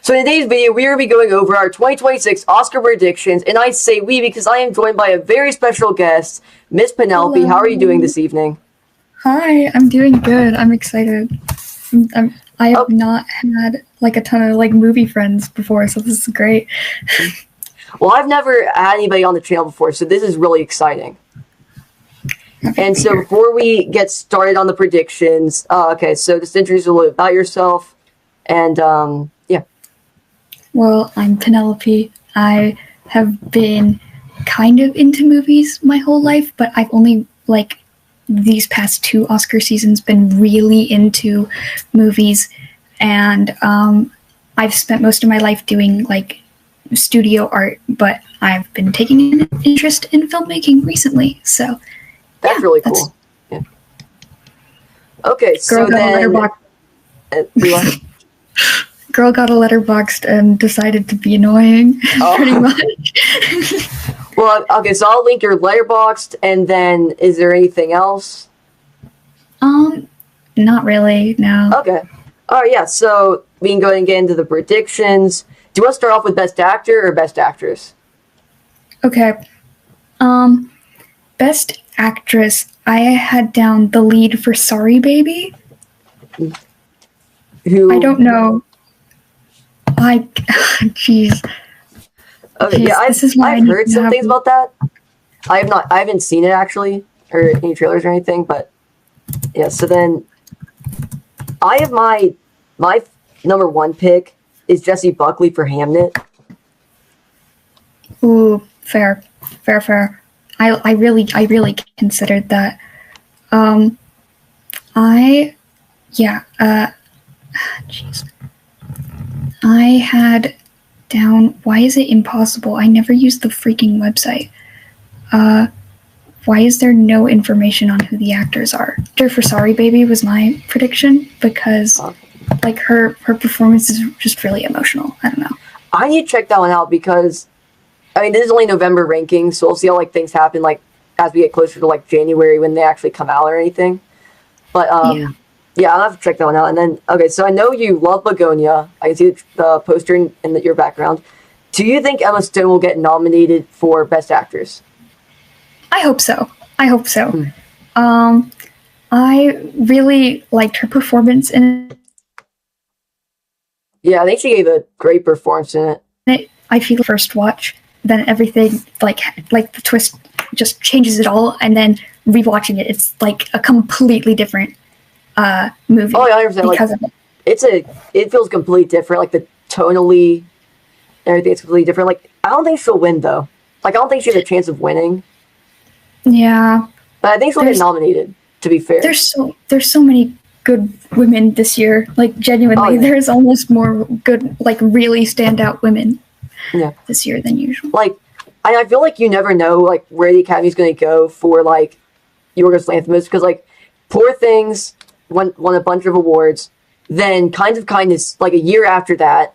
So in today's video, we are going to be going over our 2026 Oscar predictions, and I say we because I am joined by a very special guest, Miss Penelope. Hello. How are you doing this evening? Hi, I'm doing good. I'm excited. I have not had like a ton of like movie friends before, so this is great. Well, I've never had anybody on the channel before, so this is really exciting. And so before we get started on the predictions, okay, so just introduce a little bit about yourself, and yeah. Well, I'm Penelope. I have been kind of into movies my whole life, but I've only like these past 2 Oscar seasons been really into movies, and I've spent most of my life doing like studio art, but I've been taking an interest in filmmaking recently, so That's really cool. Yeah. Okay, so then... Girl got a Letterboxd and decided to be annoying, pretty much. Well, okay, so I'll link your Letterboxd, and then is there anything else? Not really, no. Okay. All right, yeah, so we can go ahead and get into the predictions. Do you want to start off with Best Actor or Best Actress? Okay. Best Actress, I had down the lead for Sorry Baby. Who? I don't know. Jeez. Okay, yeah, I've heard some things about that. I haven't seen it actually, or any trailers or anything, but yeah, so then I have my number 1 pick is Jessie Buckley for Hamnet. Ooh, fair. I really considered that. Jeez. I had down, why is it impossible? I never used the freaking website. Why is there no information on who the actors are? Actor for Sorry Baby was my prediction because like her performance is just really emotional. I don't know. I need to check that one out because I mean this is only November rankings, so we'll see how like things happen like as we get closer to like January when they actually come out or anything. But yeah, I'll have to check that one out. And then, okay, so I know you love Begonia. I can see the poster in your background. Do you think Emma Stone will get nominated for Best Actress? I hope so. I really liked her performance in it. Yeah, I think she gave a great performance in it. I feel the first watch, then everything, like the twist just changes it all, and then rewatching it, it's like a completely different movie. Oh, yeah, I understand. Because like, of it. It feels completely different. Like the tonally, everything's completely different. Like I don't think she'll win though. Like I don't think she has a chance of winning. Yeah, but I think she'll get nominated. To be fair, there's so many good women this year. Like genuinely, there's almost more good, like really standout women. This year than usual. Like I feel like you never know like where the Academy's going to go for like Yorgos Lanthimos because like Poor Things won a bunch of awards. Then Kinds of Kindness, like a year after that,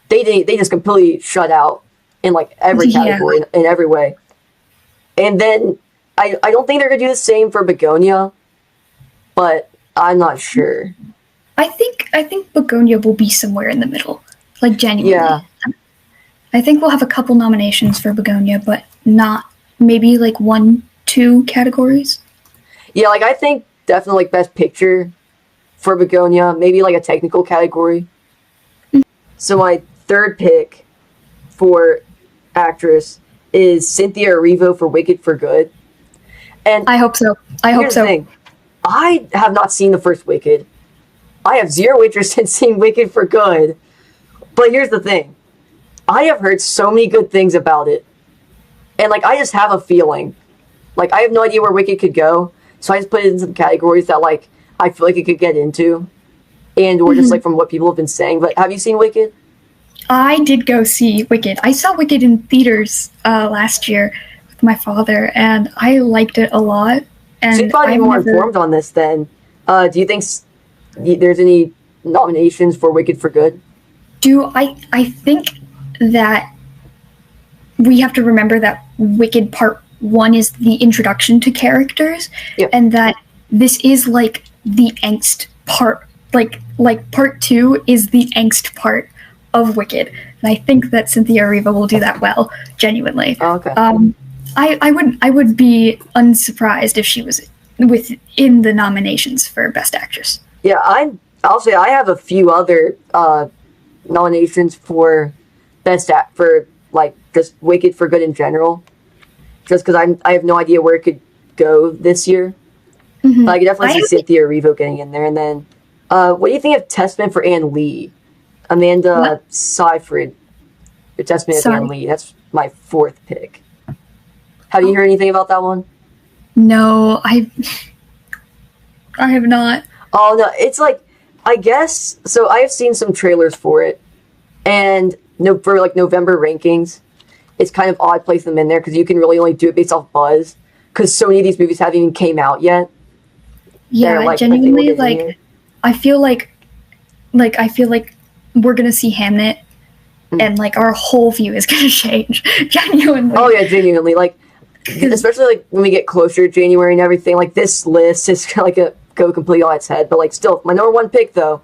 they just completely shut out in like every category in every way. And then I don't think they're gonna do the same for Begonia, but I'm not sure. I think Begonia will be somewhere in the middle, like genuinely. Yeah. I think we'll have a couple nominations for Begonia, but not maybe like 1-2 categories. Yeah, like I think definitely like Best Picture for Begonia, maybe like a technical category. So my 3rd pick for actress is Cynthia Erivo for Wicked for Good. And I hope so. Here's the thing. I have not seen the first Wicked. I have zero interest in seeing Wicked for Good. But here's the thing. I have heard so many good things about it. And like I just have a feeling. Like I have no idea where Wicked could go. So I just put it in some categories that like I feel like it could get into. And or just like from what people have been saying. But have you seen Wicked? I did go see Wicked. I saw Wicked in theaters last year with my father, and I liked it a lot. And so you'd probably be more informed on this then. Do you think there's any nominations for Wicked for Good? I think that we have to remember that Wicked Part 1 is the introduction to characters, and that this is like the angst part. Like Part 2 is the angst part of Wicked, and I think that Cynthia Erivo will do that well, genuinely. Oh, okay. I would be unsurprised if she was within the nominations for Best Actress. Yeah, I'll say I have a few other nominations for for like just Wicked for Good in general, just because I have no idea where it could go this year. Mm-hmm. But I could definitely see Cynthia Erivo getting in there, and then what do you think of Testament for Ann Lee? Amanda Seyfried, for Testament of Ann Lee. That's my fourth pick. Have you heard anything about that one? No, I have not. Oh no, it's like, I guess so. I have seen some trailers for it, and for like November rankings, it's kind of odd placing them in there because you can really only do it based off buzz because so many of these movies haven't even came out yet. Yeah, like, genuinely, like I feel like we're gonna see Hamnet, and like our whole view is gonna change. Genuinely. Oh yeah, genuinely. Like, especially like when we get closer to January and everything. Like this list is kind of like go completely on its head. But like, still, my number one pick though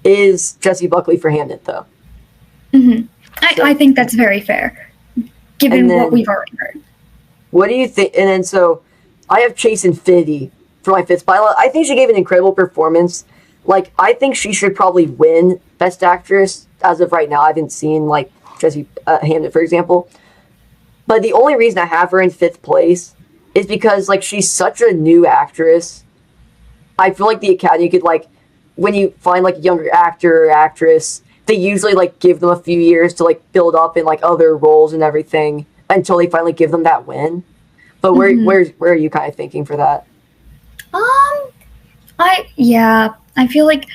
is Jessie Buckley for Hamnet though. Mm-hmm. I think that's very fair, given what we've already heard. What do you think? And then so I have Chase Infinity for my fifth spot. I think she gave an incredible performance. Like, I think she should probably win Best Actress as of right now. I haven't seen like Jessie Hamnet, for example. But the only reason I have her in fifth place is because like she's such a new actress. I feel like the Academy could like, when you find like a younger actor or actress, they usually like give them a few years to like build up in like other roles and everything until they finally give them that win. But where are you kind of thinking for that? I feel like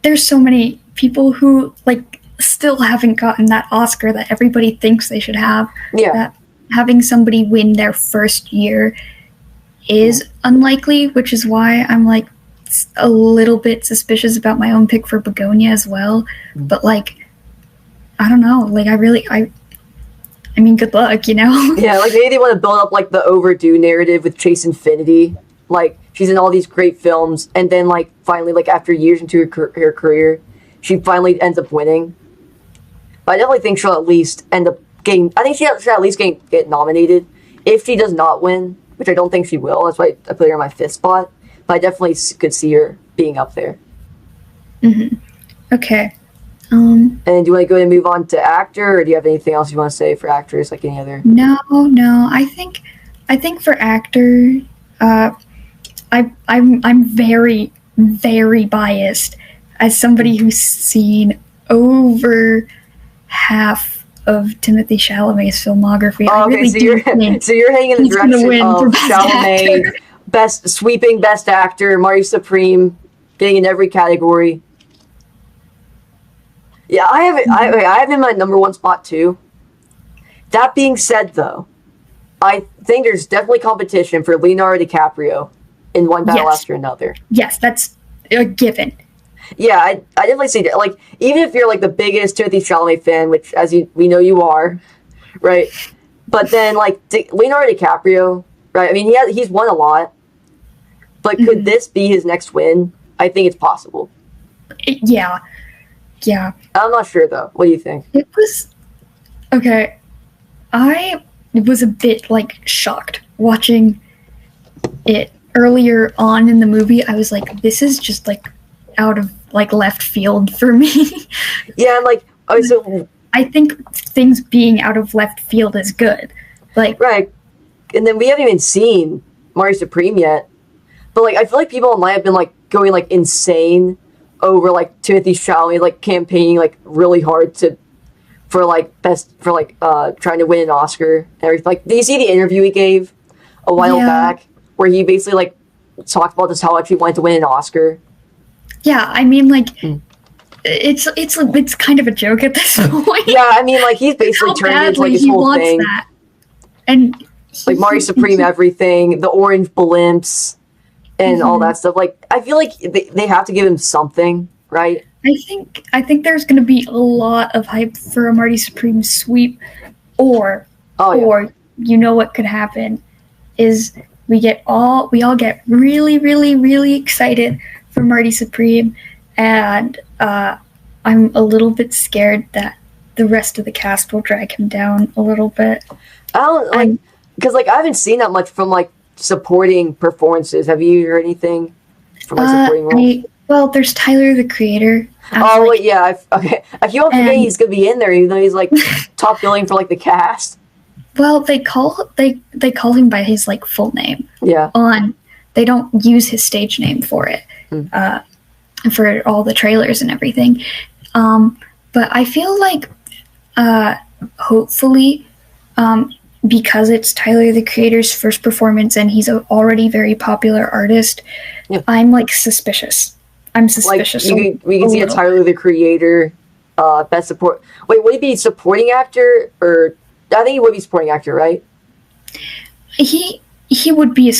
there's so many people who like still haven't gotten that Oscar that everybody thinks they should have. Yeah. That having somebody win their first year is unlikely, which is why I'm like a little bit suspicious about my own pick for Begonia as well. But like, I don't know. Like, I mean, good luck, you know? Yeah, like maybe they want to build up like the overdue narrative with Chase Infinity. Like, she's in all these great films, and then like finally, like after years into her career, she finally ends up winning. But I definitely think she'll at least end up getting. I think she'll at least get nominated. If she does not win, which I don't think she will, that's why I put her in my fifth spot. But I definitely could see her being up there. Mm-hmm. Okay. And do you want to go ahead and move on to actor, or do you have anything else you want to say for actors, like any other? No. I think for actor, I'm very, very biased as somebody who's seen over half of Timothée Chalamet's filmography. Oh, okay, so you're hanging in the direction of Chalamet, sweeping best actor, Marty Supreme, getting in every category. Yeah, I have him in my number one spot too. That being said, though, I think there's definitely competition for Leonardo DiCaprio in one battle after another. Yes, that's a given. Yeah, I definitely see that. Like, even if you're like the biggest Timothée Chalamet fan, which we know you are, right? But then like Leonardo DiCaprio, right? I mean, he's won a lot, but could this be his next win? I think it's possible. Yeah. I'm not sure though. What do you think? It was okay. I was a bit like shocked watching it earlier on in the movie. I was like, this is just like out of like left field for me. Yeah, I'm like, so I think things being out of left field is good. Like, right. And then we haven't even seen Marty Supreme yet. But like, I feel like people might have been like going like insane over like Timothée Chalamet, like campaigning like really hard trying to win an Oscar and everything. Like, do you see the interview he gave a while back where he basically like talked about just how much he wanted to win an Oscar? Yeah, I mean, like, it's kind of a joke at this point. Yeah, I mean, like, he's basically turned into like his whole thing. That. And like Marty Supreme, everything, the orange blimps, and all that stuff. Like, I feel like they have to give him something, right? I think there's going to be a lot of hype for a Marty Supreme sweep, or you know what could happen is we all get really, really, really excited for Marty Supreme, and I'm a little bit scared that the rest of the cast will drag him down a little bit. I don't like because like I haven't seen that much from like supporting performances. Have you heard anything from like supporting roles? Well, there's Tyler the Creator. Oh wait, yeah. Okay, I keep on forgetting he's gonna be in there, even though he's like top billing for like the cast. Well, they call him by his like full name. Yeah. They don't use his stage name for it, for all the trailers and everything. But I feel like, hopefully, because it's Tyler the Creator's first performance and he's an already very popular artist, I'm like suspicious. I'm suspicious. Like, we can see a Tyler the Creator, best support. Wait, would he be supporting actor or? I think he would be supporting actor, right? He would be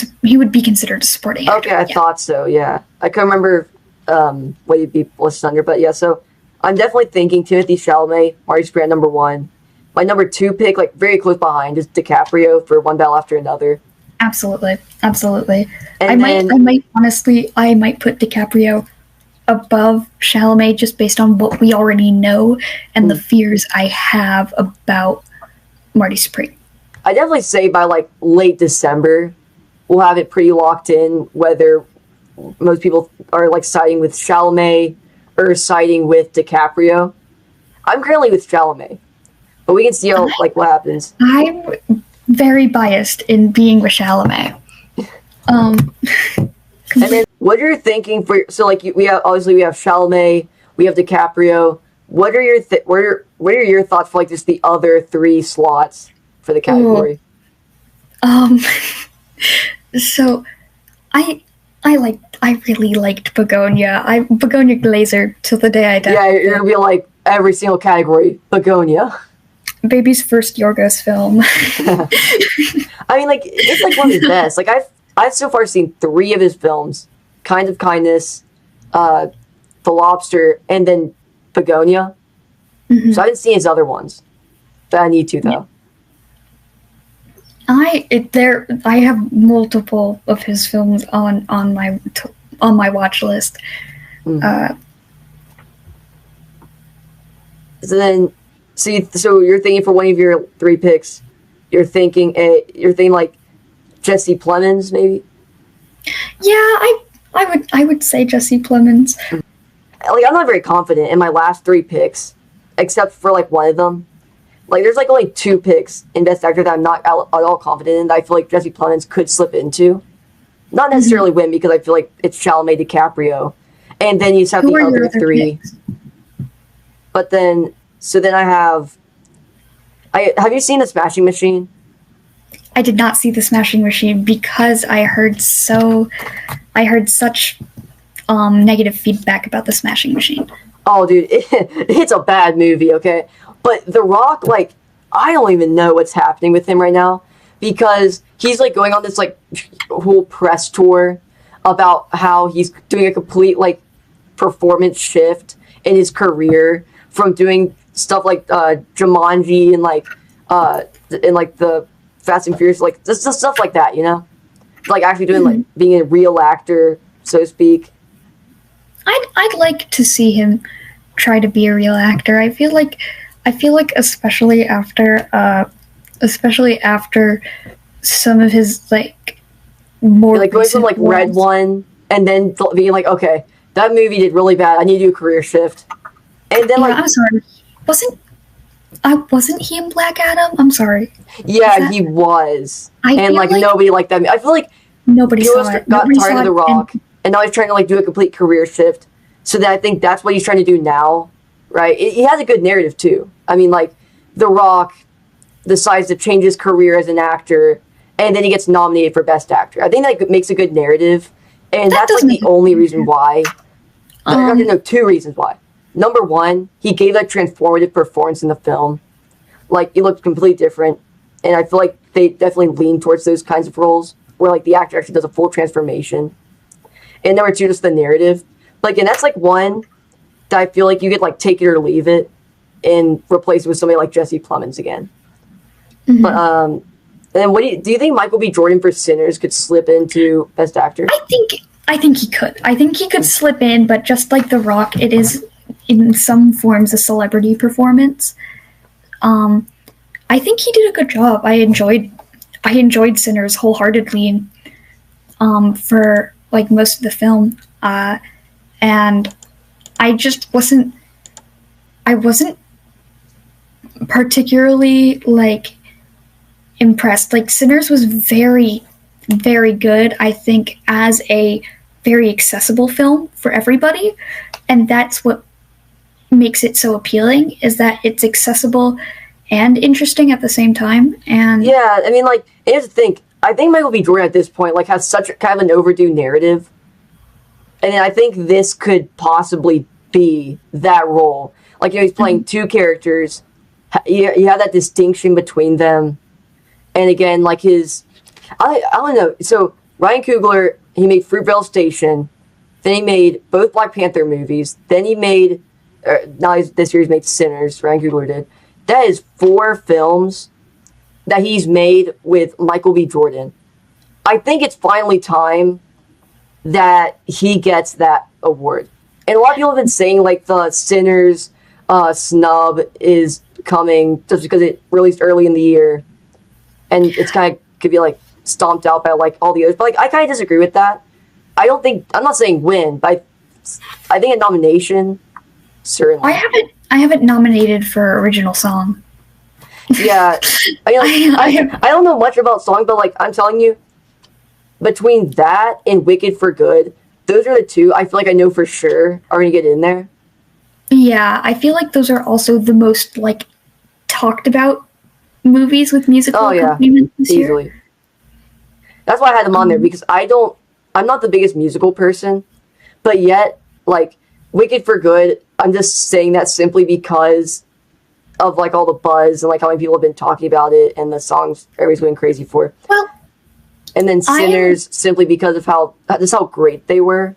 considered a supporting actor. Okay, I thought so. Yeah, I can't remember what he'd be listed under, but yeah. So I'm definitely thinking Timothée Chalamet, Marty Brand number 1. My number 2 pick, like very close behind, is DiCaprio for One Battle After Another. Absolutely. And I might put DiCaprio above Chalamet just based on what we already know and the fears I have about Marty Supreme. I definitely say by like late December, we'll have it pretty locked in whether most people are like siding with Chalamet or siding with DiCaprio. I'm currently with Chalamet, but we can see how like what happens. I'm very biased in being with Chalamet. And then what are you thinking for? So like we have Chalamet, we have DiCaprio. What are your what are your thoughts for like just the other 3 slots for the category? So I really liked Begonia. Begonia Glazer till the day I die. Yeah, you're gonna be like every single category Begonia. Baby's first Yorgos film. I mean, like it's like one of his best. Like I've so far seen 3 of his films: Kind of Kindness, The Lobster, and then Begonia. So I haven't seen his other ones, but I need to though. I have multiple of his films on my watch list. So you're thinking for one of your 3 picks, you're thinking like Jesse Plemons maybe. Yeah, I would say Jesse Plemons. Like I'm not very confident in my last 3 picks, except for like one of them. Like there's like only 2 picks in Best Actor that I'm not at all confident in. That I feel like Jesse Plemons could slip into, not necessarily win because I feel like it's Chalamet, DiCaprio, and then you just have the other 3. Picks? But then I have you seen The Smashing Machine? I did not see The Smashing Machine because I heard such negative feedback about The Smashing Machine. Oh, dude, it's a bad movie, okay? But The Rock, like, I don't even know what's happening with him right now because he's, like, going on this, like, whole press tour about how he's doing a complete, like, performance shift in his career from doing stuff like Jumanji and, like, the Fast and Furious, like, just stuff like that, you know? Like, actually doing, like, being a real actor, so to speak. I'd like to see him try to be a real actor. I feel like especially after some of his like more like going from like Red One and then being like, okay, that movie did really bad. I need to do a career shift. And then like I'm sorry, wasn't he in Black Adam? I'm sorry. Yeah, he was. And like nobody liked that. I feel like nobody saw it. Got tired of The Rock. And now he's trying to like do a complete career shift. So that I think that's what he's trying to do now, right? He has a good narrative too. I mean, like The Rock decides to change his career as an actor, and then he gets nominated for Best Actor. I think that makes a good narrative, and that's like the only reason why. No, 2 reasons why. Number 1, he gave a transformative performance in the film. Like he looked completely different, and I feel like they definitely lean towards those kinds of roles where like the actor actually does a full transformation. And number 2, just the narrative. Like, and that's like one that I feel like you could like take it or leave it and replace it with somebody like Jesse Plemons again. But and then what do you think Michael B. Jordan for Sinners could slip into Best Actor? I think he could. I think he could slip in, but just like The Rock, it is in some forms a celebrity performance. I think he did a good job. I enjoyed Sinners wholeheartedly for like most of the film, and I just wasn't particularly like impressed. Like Sinners was very, very good, I think, as a very accessible film for everybody, and that's what makes it so appealing, is that it's accessible and interesting at the same time. And Yeah, I mean, like, here's the thing. I think Michael B. Jordan at this point, like, has such a, kind of an overdue narrative. And I think this could possibly be that role. Like, he's playing two characters. You have that distinction between them. And again, like I don't know. So, Ryan Coogler, he made Fruitvale Station. Then he made both Black Panther movies. Then he made, this year he's made Sinners, Ryan Coogler did. That is 4 films that he's made with Michael B. Jordan. I think it's finally time that he gets that award. And a lot of people have been saying, like, the Sinners snub is coming just because it released early in the year. And it's kind of could be, like, stomped out by, like, all the others. But, like, I kind of disagree with that. I'm not saying win, but I think a nomination, certainly. I have it nominated for original song. Yeah, I don't know much about song, but like I'm telling you, between that and Wicked for Good, those are the two I feel like I know for sure are gonna get in there. Yeah, I feel like those are also the most like talked about movies with musical accompaniment this easily. Year. That's why I had them on there, because I'm not the biggest musical person, but yet like Wicked for Good, I'm just saying that simply because of like all the buzz and like how many people have been talking about it and the songs everybody's going crazy for. Well, and then Sinners simply because of how great they were.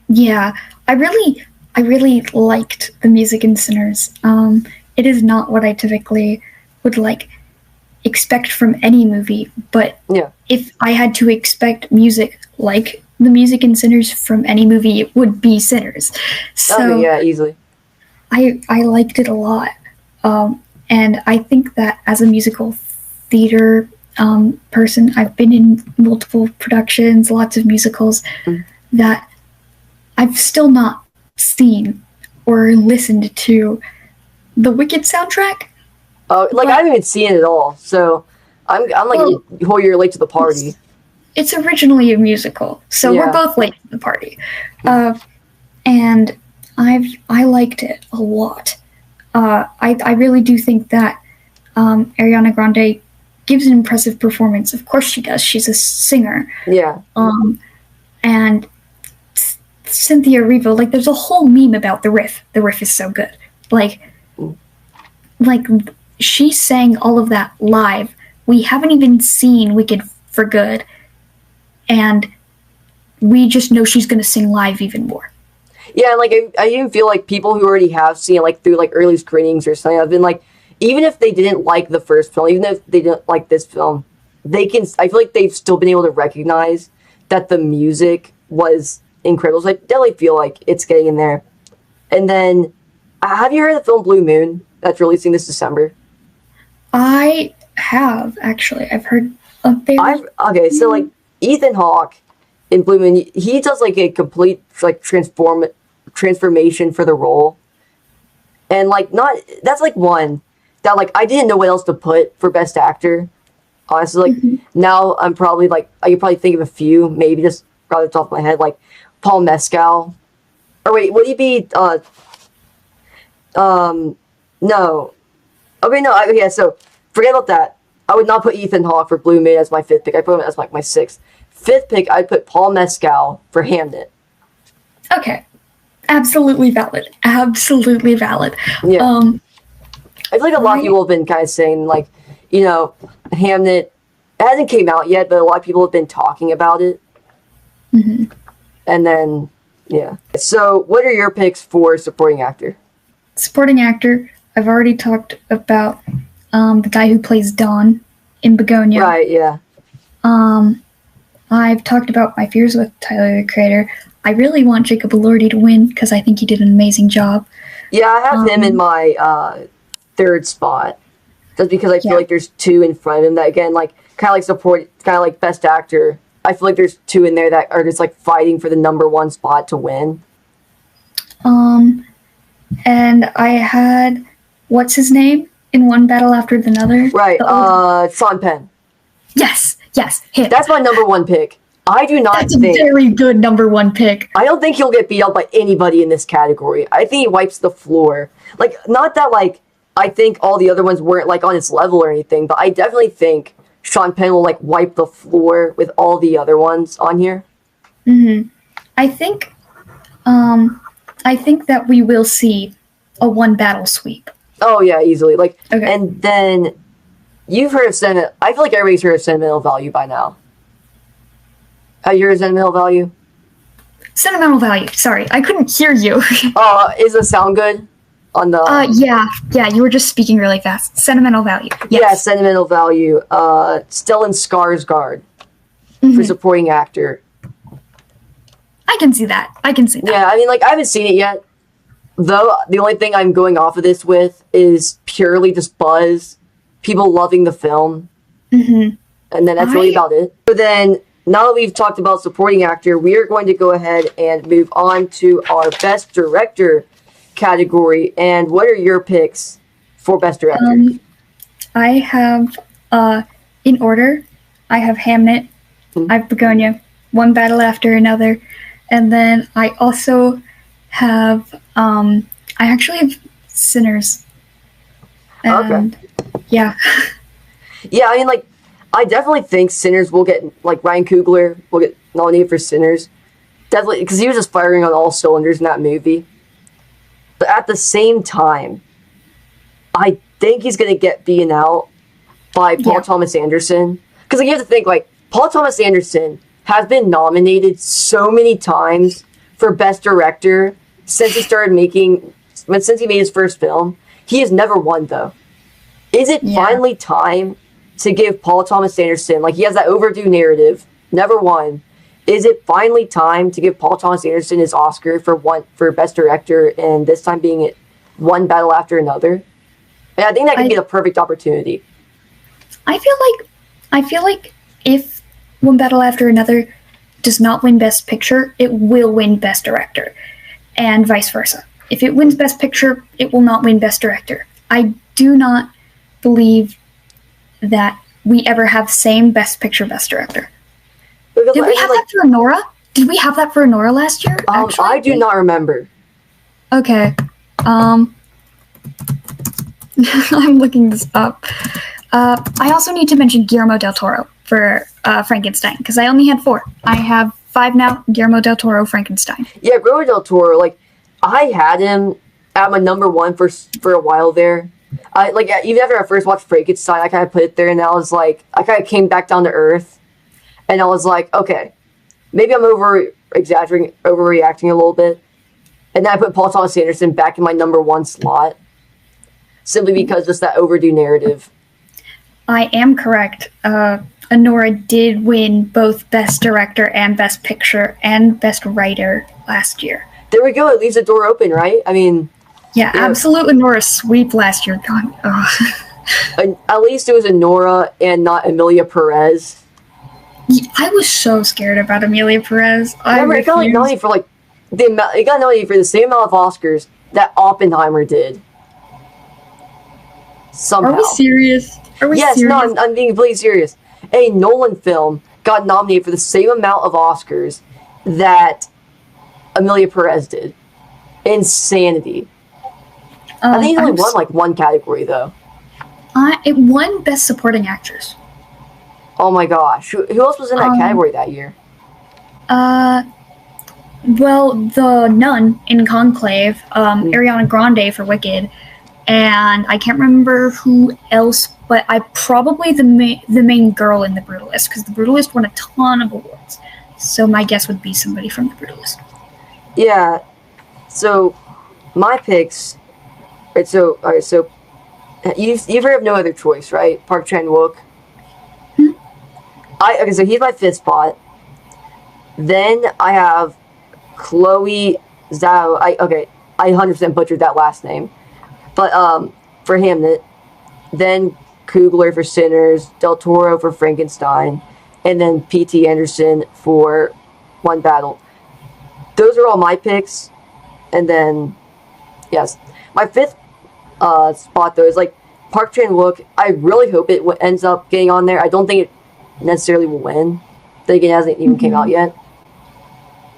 Yeah, I really liked the music in Sinners. It is not what I typically would like expect from any movie, but if I had to expect music like the music in Sinners from any movie, it would be Sinners. So yeah, easily. I liked it a lot. And I think that as a musical theater person, I've been in multiple productions, lots of musicals, that I've still not seen or listened to the Wicked soundtrack. I haven't even seen it at all, so I'm like a whole year late to the party. It's originally a musical, so we're both late to the party. And I liked it a lot. I really do think that Ariana Grande gives an impressive performance. Of course she does. She's a singer. Yeah. And Cynthia Erivo, like, there's a whole meme about the riff. The riff is so good. Like she sang all of that live. We haven't even seen Wicked for Good, and we just know she's going to sing live even more. Yeah, like I even feel like people who already have seen it, like through like early screenings or something, have been like, even if they didn't like the first film, even if they didn't like this film, I feel like they've still been able to recognize that the music was incredible. So I definitely feel like it's getting in there. And then, have you heard of the film Blue Moon that's releasing this December? I have, actually. I've heard of okay, so like Ethan Hawke in Blue Moon, he does like a complete like transformation for the role. And like that's like one that like I didn't know what else to put for Best Actor. Honestly, like now I'm probably like I could probably think of a few, maybe just right off the top of my head, like Paul Mescal. Or wait, would he be no. Okay, no, yeah, so forget about that. I would not put Ethan Hawke for Blue Moon as my 5th pick. I put him as like my 6th. 5th pick, I'd put Paul Mescal for Hamnet. Okay. Absolutely valid. Absolutely valid. Yeah. I feel like a lot of people have been kind of saying, like, you know, Hamnet, it hasn't came out yet, but a lot of people have been talking about it. Mm-hmm. And then, yeah. So, what are your picks for supporting actor? Supporting actor, I've already talked about the guy who plays Don in Begonia. Right, yeah. I've talked about my fears with Tyler, the Creator. I really want Jacob Elordi to win because I think he did an amazing job. Yeah, I have him in my third spot. Just because I feel like there's two in front of him that, again, like, kind of like support, kind of like best actor. I feel like there's two in there that are just, like, fighting for the number one spot to win. And I had, what's his name? In One Battle After Another? Right, Sean Penn. Yes, him. That's my number one pick. I do not That's think... a very good number one pick. I don't think he'll get beat up by anybody in this category. I think he wipes the floor. Like, not that, like, I think all the other ones weren't, like, on his level or anything, but I definitely think Sean Penn will, like, wipe the floor with all the other ones on here. I think that we will see a one battle sweep. Oh, yeah, easily. Like, Okay. And then you've heard of sentiment. I feel like everybody's heard of sentimental value by now. Have you heard of sentimental value? Sentimental value. Sorry, I couldn't hear you. Is the sound good? On the yeah, you were just speaking really fast. Sentimental value. Yes. Yeah, sentimental value. Stellan Skarsgård for supporting actor. I can see that. Yeah, I mean, like, I haven't seen it yet. Though, the only thing I'm going off of this with is purely just buzz. People loving the film. And then that's really about it. So then, now that we've talked about supporting actor, we are going to go ahead and move on to our Best Director category. And what are your picks for Best Director? I have, in order, I have Hamnet, I have Begonia, One Battle After Another, and then I also have, I actually have Sinners. And, yeah. Yeah, I mean, like, I definitely think Sinners will get, like, Ryan Coogler will get nominated for Sinners. Definitely, because he was just firing on all cylinders in that movie. But at the same time, I think he's going to get beaten out by Paul Thomas Anderson. Because, like, you have to think, like, Paul Thomas Anderson has been nominated so many times for Best Director since he started since he made his first film. He has never won, though. Is it finally time to give Paul Thomas Anderson, like, he has that overdue narrative, never won. Is it finally time to give Paul Thomas Anderson his Oscar for Best Director, and this time being it One Battle After Another? And I think that could be the perfect opportunity. I feel like if One Battle After Another does not win Best Picture, it will win Best Director, and vice versa. If it wins Best Picture, it will not win Best Director. I do not believe that we ever have the same Best Picture, Best Director. Because, Did we have that for Nora? Did we have that for Nora last year? I do not remember. Okay. I'm looking this up. I also need to mention Guillermo del Toro for Frankenstein, because I only had 4. I have 5 now. Guillermo del Toro, Frankenstein. Yeah, Guillermo del Toro, like, I had him at my number 1 for a while there. Even after I first watched Frankenstein, I kind of put it there, and I was like, I kind of came back down to earth, and I was like, okay, maybe I'm overreacting a little bit, and then I put Paul Thomas Anderson back in my number 1 slot, simply because just that overdue narrative. I am correct. Anora did win both Best Director and Best Picture and Best Writer last year. There we go. It leaves the door open, right? I mean... Yeah, absolute Anora sweep last year. God, at least it was Anora and not Emilia Perez. I was so scared about Emilia Perez. Remember, it got nominated for it got nominated for the same amount of Oscars that Oppenheimer did. Somehow. Are we serious? Yes, no, I'm being completely serious. A Nolan film got nominated for the same amount of Oscars that Emilia Perez did. Insanity. I think he only won like 1 category, though. It won Best Supporting Actress. Oh my gosh. Who else was in that category that year? Well, the nun in Conclave, Ariana Grande for Wicked, and I can't remember who else, but probably the main girl in The Brutalist, because The Brutalist won a ton of awards. So my guess would be somebody from The Brutalist. Yeah. So, my picks... Right, so you've heard of No Other Choice, right? Park Chan-wook. Okay, so he's my 5th spot. Then I have Chloe Zhao. I 100% butchered that last name, but for Hamnet, then Coogler for Sinners, Del Toro for Frankenstein, and then P.T. Anderson for One Battle. Those are all my picks, and then yes, my fifth spot though is like Park Chan-wook. I really hope it ends up getting on there. I don't think it necessarily will win. I think it hasn't even came out yet.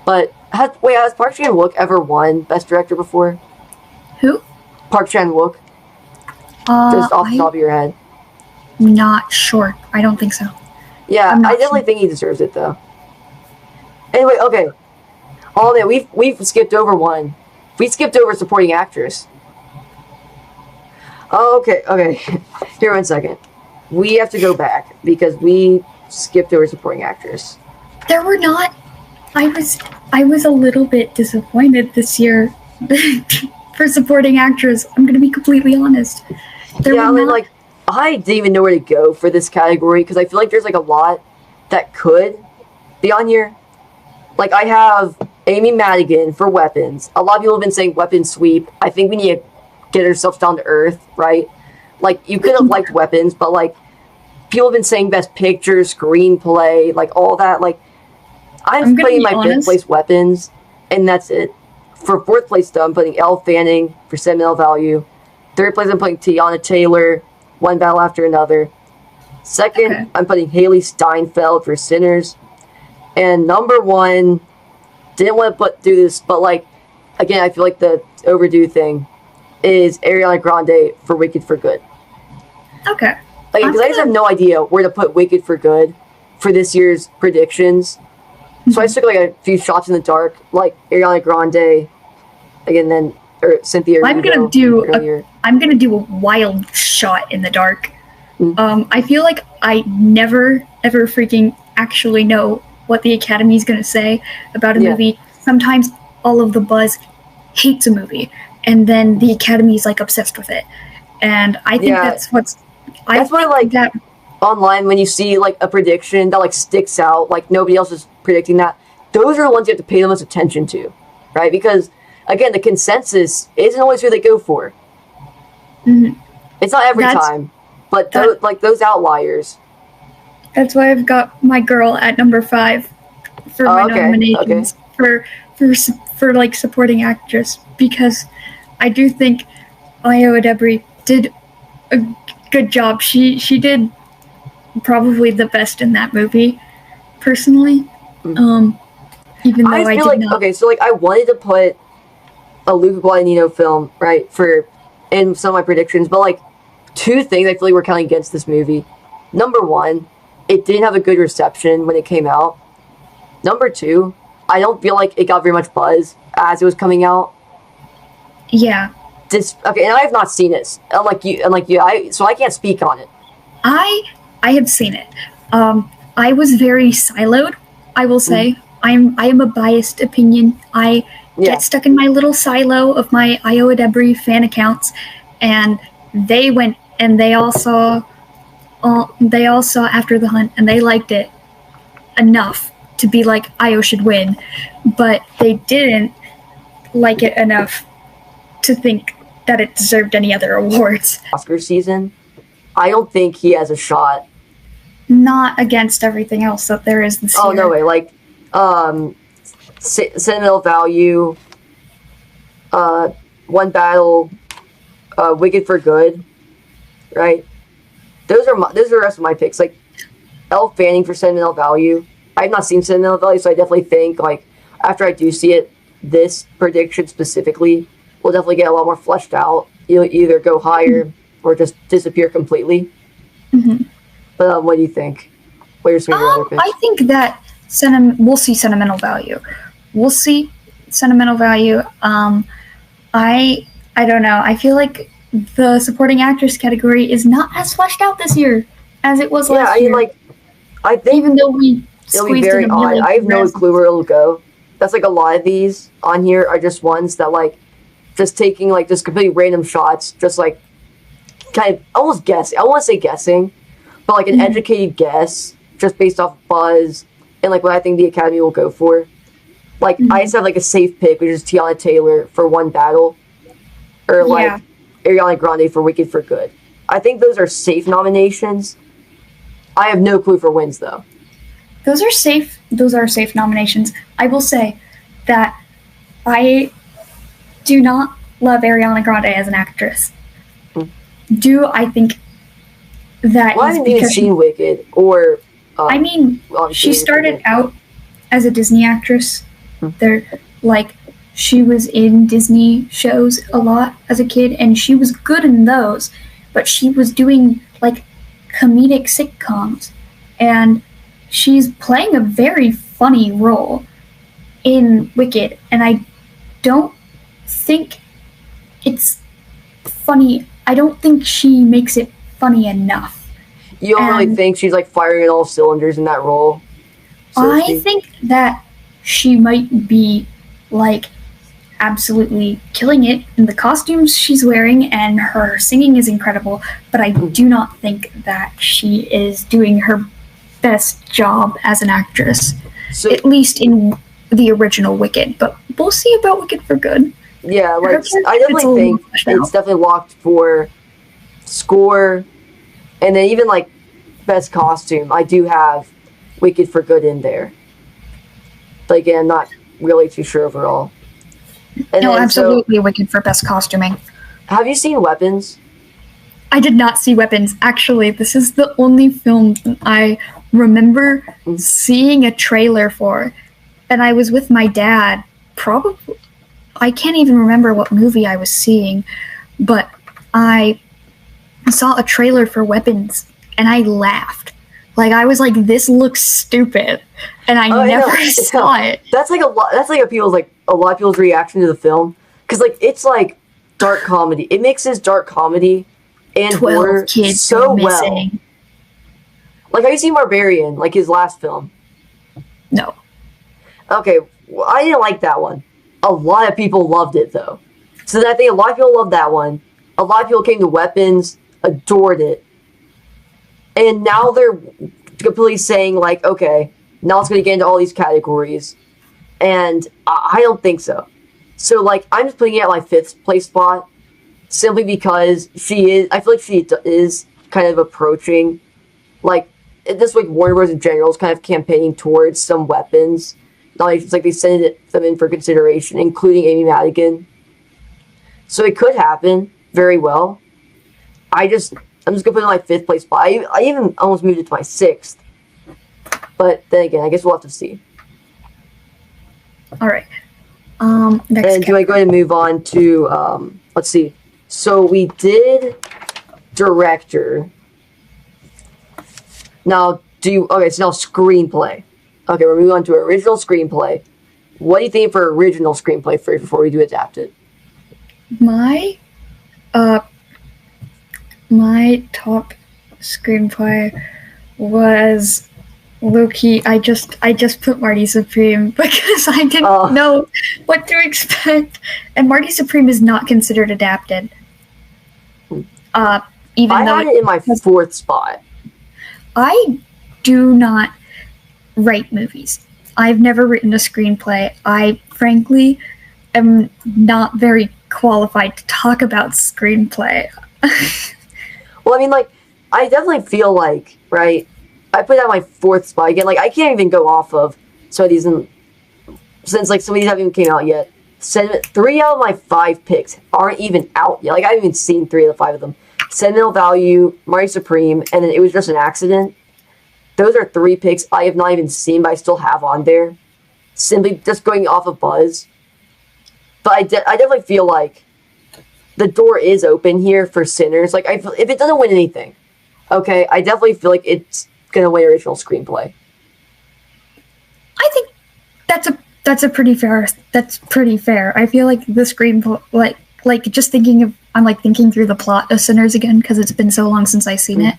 But has Park Chan-wook ever won Best Director before? Who? Park Chan-wook. Just off the top of your head. Not sure. I don't think so. Yeah, I definitely think he deserves it though. Anyway, okay. Oh man, we've skipped over one. We skipped over supporting actress. Oh, okay. Here, 1 second. We have to go back because we skipped over supporting actress. There were not. I was a little bit disappointed this year for supporting actress. I'm gonna be completely honest. I didn't even know where to go for this category because I feel like there's like a lot that could be on here. Like I have Amy Madigan for Weapons. A lot of people have been saying Weapons sweep. I think we need to get ourselves down to earth, right? Like you could have liked Weapons, but like people have been saying Best Picture, Screenplay, like all that. Like I'm putting my fifth place Weapons, and that's it. For fourth place, though, I'm putting Elle Fanning for Sentimental Value. Third place, I'm putting Tiana Taylor, One Battle After Another. Second, I'm putting Haley Steinfeld for Sinners. And number one, didn't want to do this, but like, again, I feel like the overdue thing is Ariana Grande for Wicked for Good. Okay. Like, because I just have no idea where to put Wicked for Good for this year's predictions. So I just took like a few shots in the dark, like Ariana Grande, again, then or Cynthia. I'm gonna do a wild shot in the dark. I feel like I never ever freaking actually know what the Academy's gonna say about a movie. Sometimes all of the buzz hates a movie, and then the Academy's like obsessed with it. And I think that's why like that online when you see like a prediction that like sticks out, like nobody else is predicting that. Those are the ones you have to pay the most attention to, right? Because again, the consensus isn't always who they go for. Mm-hmm. It's not every time, but those outliers. That's why I've got my girl at number 5 for my nominations for like supporting actress, because I do think Ayo Edebiri did a good job. She did probably the best in that movie, personally. Even though I did not. Okay, so like I wanted to put a Luca Guadagnino film, right, in some of my predictions, but like two things I feel like were counting against this movie. Number one, it didn't have a good reception when it came out. Number two, I don't feel like it got very much buzz as it was coming out. Yeah. And I have not seen it. So I can't speak on it. I have seen it. I was very siloed, I will say. I am a biased opinion. I get stuck in my little silo of my Ayo Edebiri fan accounts, and they went and they all saw After the Hunt, and they liked it enough to be like Ayo should win, but they didn't like it enough to think that it deserved any other awards. Oscar season, I don't think he has a shot. Not against everything else that there is this year. Oh, no way. Like, Sentimental Value, One Battle, Wicked for Good, right? Those are the rest of my picks. Like, Elle Fanning for Sentimental Value. I have not seen Sentimental Value, so I definitely think, like, after I do see it, this prediction specifically will definitely get a lot more fleshed out. You'll either go higher or just disappear completely. Mm-hmm. But what do you think? What are some of your other picks? I think that we'll see Sentimental Value. We'll see Sentimental Value. I don't know. I feel like the supporting actress category is not as fleshed out this year as it was last year. I think even though we it'll be very odd. I have no clue where it'll go. That's like a lot of these on here are just ones that like just taking like just completely random shots, just like kind of almost guessing. I don't want to say guessing, but like an educated guess just based off buzz and like what I think the Academy will go for. Like, I just have, like, a safe pick, which is Tiana Taylor for One Battle. Or, like, Yeah. Ariana Grande for Wicked for Good. I think those are safe nominations. I have no clue for wins, though. Those are safe. Those are safe nominations. I will say that I do not love Ariana Grande as an actress. Do I think that Well, I is haven't even because seen Wicked, or... I mean, she started out as a Disney actress. There, like, she was in Disney shows a lot as a kid, and she was good in those. But she was doing like comedic sitcoms, and she's playing a very funny role in Wicked, and I don't think it's funny. I don't think she makes it funny enough. You don't really think she's, like, firing on all cylinders in that role? So I think that she might be, like, absolutely killing it in the costumes she's wearing, and her singing is incredible, but I do not think that she is doing her best job as an actress, So, at least in the original Wicked, but we'll see about Wicked for Good. yeah, like, Her character I gets a definitely little think fleshed out. it's definitely locked for score, and then even, like, best costume. I do have Wicked for Good in there. But again, I'm not really too sure overall. And No, then, absolutely Wicked for best costuming. So, have you seen Weapons? I did not see Weapons. Actually, this is the only film I remember seeing a trailer for. And I was with my dad. Probably, I can't even remember what movie I was seeing, but I saw a trailer for Weapons and I laughed. Like, I was like, this looks stupid. And I never saw it. That's like a lot. That's like a lot of people's reaction to the film, because, like, it's like dark comedy. It mixes dark comedy and 12 horror kids so go well. missing. Like, have you seen Barbarian? Like, his last film. No. Okay, well, I didn't like that one. A lot of people loved it, though. So I think a lot of people loved that one. A lot of people came to Weapons, adored it, and now they're completely saying, like, okay, now it's going to get into all these categories, and I don't think so. So, like, I'm just putting it at my 5th place spot, simply because I feel like she is kind of approaching, like, this, like, Warner Bros. In general is kind of campaigning towards some Weapons. Not like, it's like they send them in for consideration, including Amy Madigan. So it could happen very well. I'm just gonna put it in my 5th place spot. I even almost moved it to my 6th. But then again, I guess we'll have to see. All right. And Next do I go ahead and move on to let's see. So we did director. Now so now screenplay. Okay, we're moving on to original screenplay. What do you think for original screenplay first before we do adapted? My top screenplay was low-key. I just put Marty Supreme because I didn't know what to expect. And Marty Supreme is not considered adapted. Even I though had it in my 4th spot. I do not write movies. I've never written a screenplay. I frankly am not very qualified to talk about screenplay. Well, I mean, like, I definitely feel like, right, I put it at my 4th spot. Again, like, I can't even go off of some of these, since, like, some of these haven't even came out yet. 3 out of my 5 picks aren't even out yet. Like, I haven't even seen 3 of the 5 of them. Sentimental Value, Marty Supreme, and then It Was Just an Accident. Those are 3 picks I have not even seen, but I still have on there. Simply just going off of buzz. But I definitely feel like the door is open here for Sinners. Like, if it doesn't win anything, okay, I definitely feel like it's gonna win original screenplay. I think that's pretty fair. I feel like the screenplay, like just I'm like thinking through the plot of Sinners again because it's been so long since I've seen it.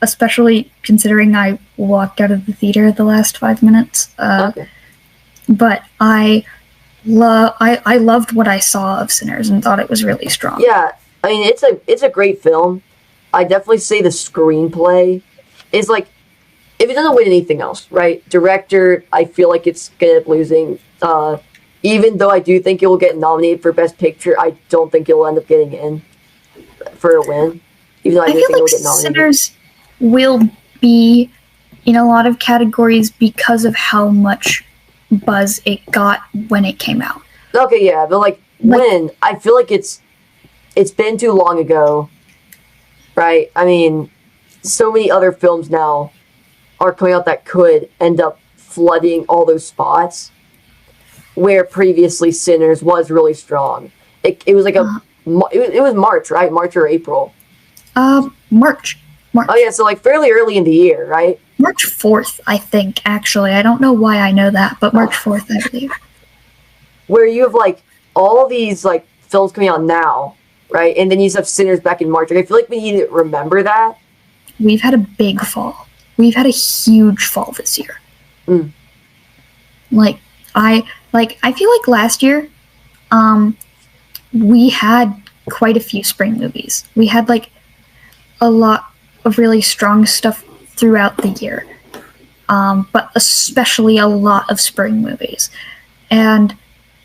Especially considering I walked out of the theater the last 5 minutes. Okay. But I loved what I saw of Sinners and thought it was really strong. Yeah, I mean, it's a great film. I definitely say the screenplay is, like, if it doesn't win anything else, right? Director, I feel like it's gonna end up losing. Even though I do think it will get nominated for Best Picture, I don't think it will end up getting in for a win. Even though I I do feel think it will like get nominated. Sinners will be in a lot of categories because of how much buzz it got when it came out. Okay, yeah, but like win, I feel like it's been too long ago, right? I mean, so many other films now are coming out that could end up flooding all those spots where previously Sinners was really strong. It was like it was March, right? March or April. March. Oh yeah, so like fairly early in the year, right? March 4th, I think, actually. I don't know why I know that, but March 4th, I believe. Where you have like all these like films coming out now, right? And then you just have Sinners back in March. Like, I feel like we need to remember that. We've had a big fall. We've had a huge fall this year. Mm. I feel like last year, we had quite a few spring movies. We had like a lot of really strong stuff throughout the year, but especially a lot of spring movies. And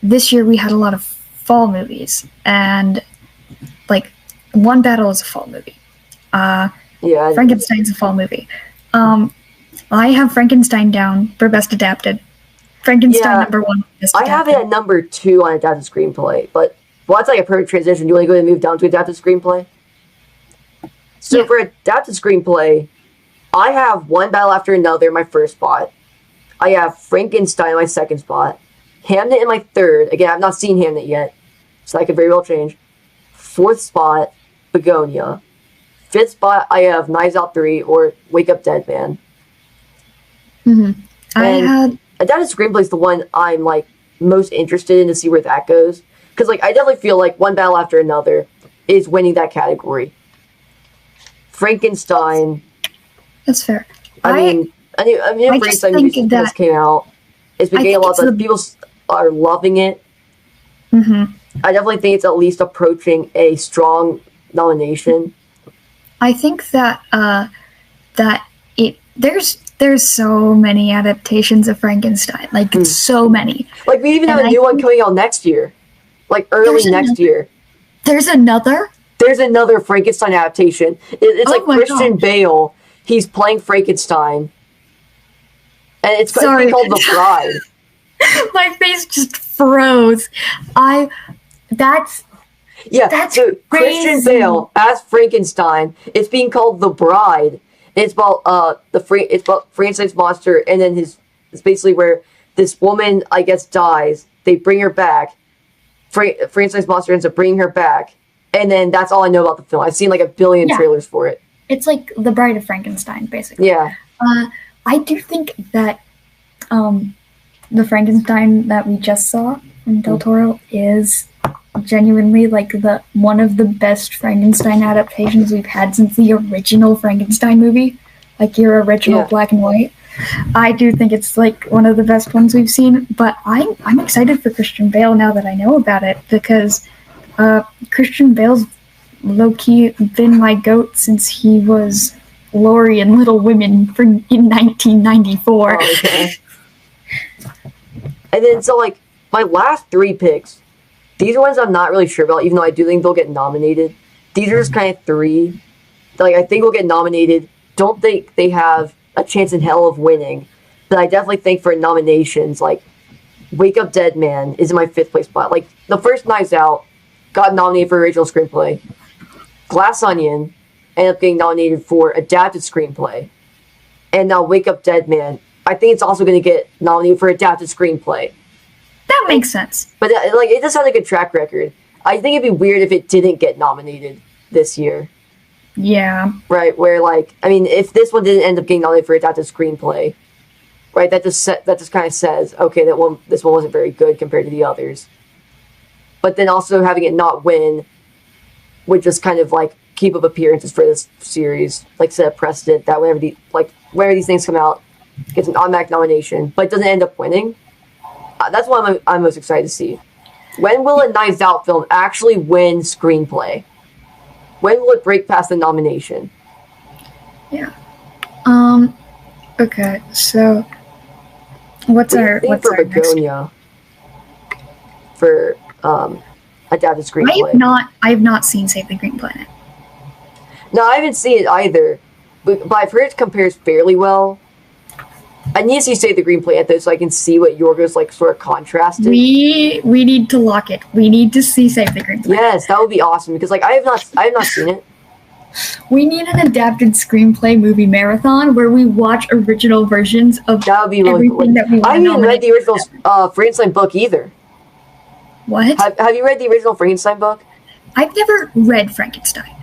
this year we had a lot of fall movies, and like One Battle is a fall movie. Yeah, Frankenstein's a fall movie. I have Frankenstein down for Best Adapted. Frankenstein number 1. Best I have it at number 2 on adapted screenplay, but well, that's like a perfect transition. Do you want to go ahead and move down to adapted screenplay? So for adapted screenplay, I have One Battle After Another in my first spot. I have Frankenstein in my second spot. Hamnet in my third. Again, I've not seen Hamnet yet, so that could very well change. Fourth spot, Begonia. Fifth spot, I have Knives Out 3 or Wake Up Dead Man. Adapted screenplay is the one I'm like most interested in to see where that goes, because like I definitely feel like One Battle After Another is winning that category. Frankenstein. That's fair. I mean, Frankenstein movie just came out. It's been getting a lot of people are loving it. Mm-hmm. I definitely think it's at least approaching a strong nomination. I think that there's so many adaptations of Frankenstein, like so many. Like we even have a new one coming out next year, like early next year. There's another. There's another Frankenstein adaptation. It's like Christian Bale. He's playing Frankenstein, and it's being called The Bride. My face just froze. That's so crazy. Christian Bale as Frankenstein. It's being called The Bride. And it's about it's about Frankenstein's monster, and then it's basically where this woman, I guess, dies. They bring her back. Frankenstein's monster ends up bringing her back, and then that's all I know about the film. I've seen like a billion trailers for it. It's like The Bride of Frankenstein, basically. Yeah. I do think that the Frankenstein that we just saw from Del Toro is genuinely like one of the best Frankenstein adaptations we've had since the original Frankenstein movie, like your original black and white. I do think it's like one of the best ones we've seen, but I'm excited for Christian Bale now that I know about it, because Christian Bale's low-key been my goat since he was Laurie in Little Women in 1994. Oh, okay. And then so like my last 3 picks, these are ones I'm not really sure about, even though I do think they'll get nominated. These are just kind of 3. Like I think will get nominated. Don't think they have a chance in hell of winning, but I definitely think for nominations, like Wake Up Dead Man is in my 5th place spot. Like the first Knives Out got nominated for original screenplay. Glass Onion ended up getting nominated for adapted screenplay, and now Wake Up Dead Man, I think it's also going to get nominated for adapted screenplay. That makes sense. But like it just has a good track record. I think it'd be weird if it didn't get nominated this year. Yeah. Right, where like I mean, if this one didn't end up getting nominated for adapted screenplay, right, that just kind of says, okay, this one wasn't very good compared to the others. But then also having it not win would just kind of like keep up appearances for this series, like set a precedent that whenever these things come out, gets an automatic nomination, but doesn't end up winning. That's what I'm most excited to see. When will a Knives Out film actually win screenplay? When will it break past the nomination? Yeah. Okay, so what's What do you our think what's for our next? Begonia for adapted screenplay? I have not seen Save the Green Planet. No, I haven't seen it either, but I've heard it compares fairly well. I need to see Save the Green Planet though, so I can see what Yorgo's like sort of contrasted. We need to lock it. We need to see Save the Green Planet. Yes, that would be awesome because like I have not seen it. We need an adapted screenplay movie marathon where we watch original versions of That would be really cool. everything that we want I to haven't even read nominate. the original Frankenstein book either. What? Have you read the original Frankenstein book? I've never read Frankenstein.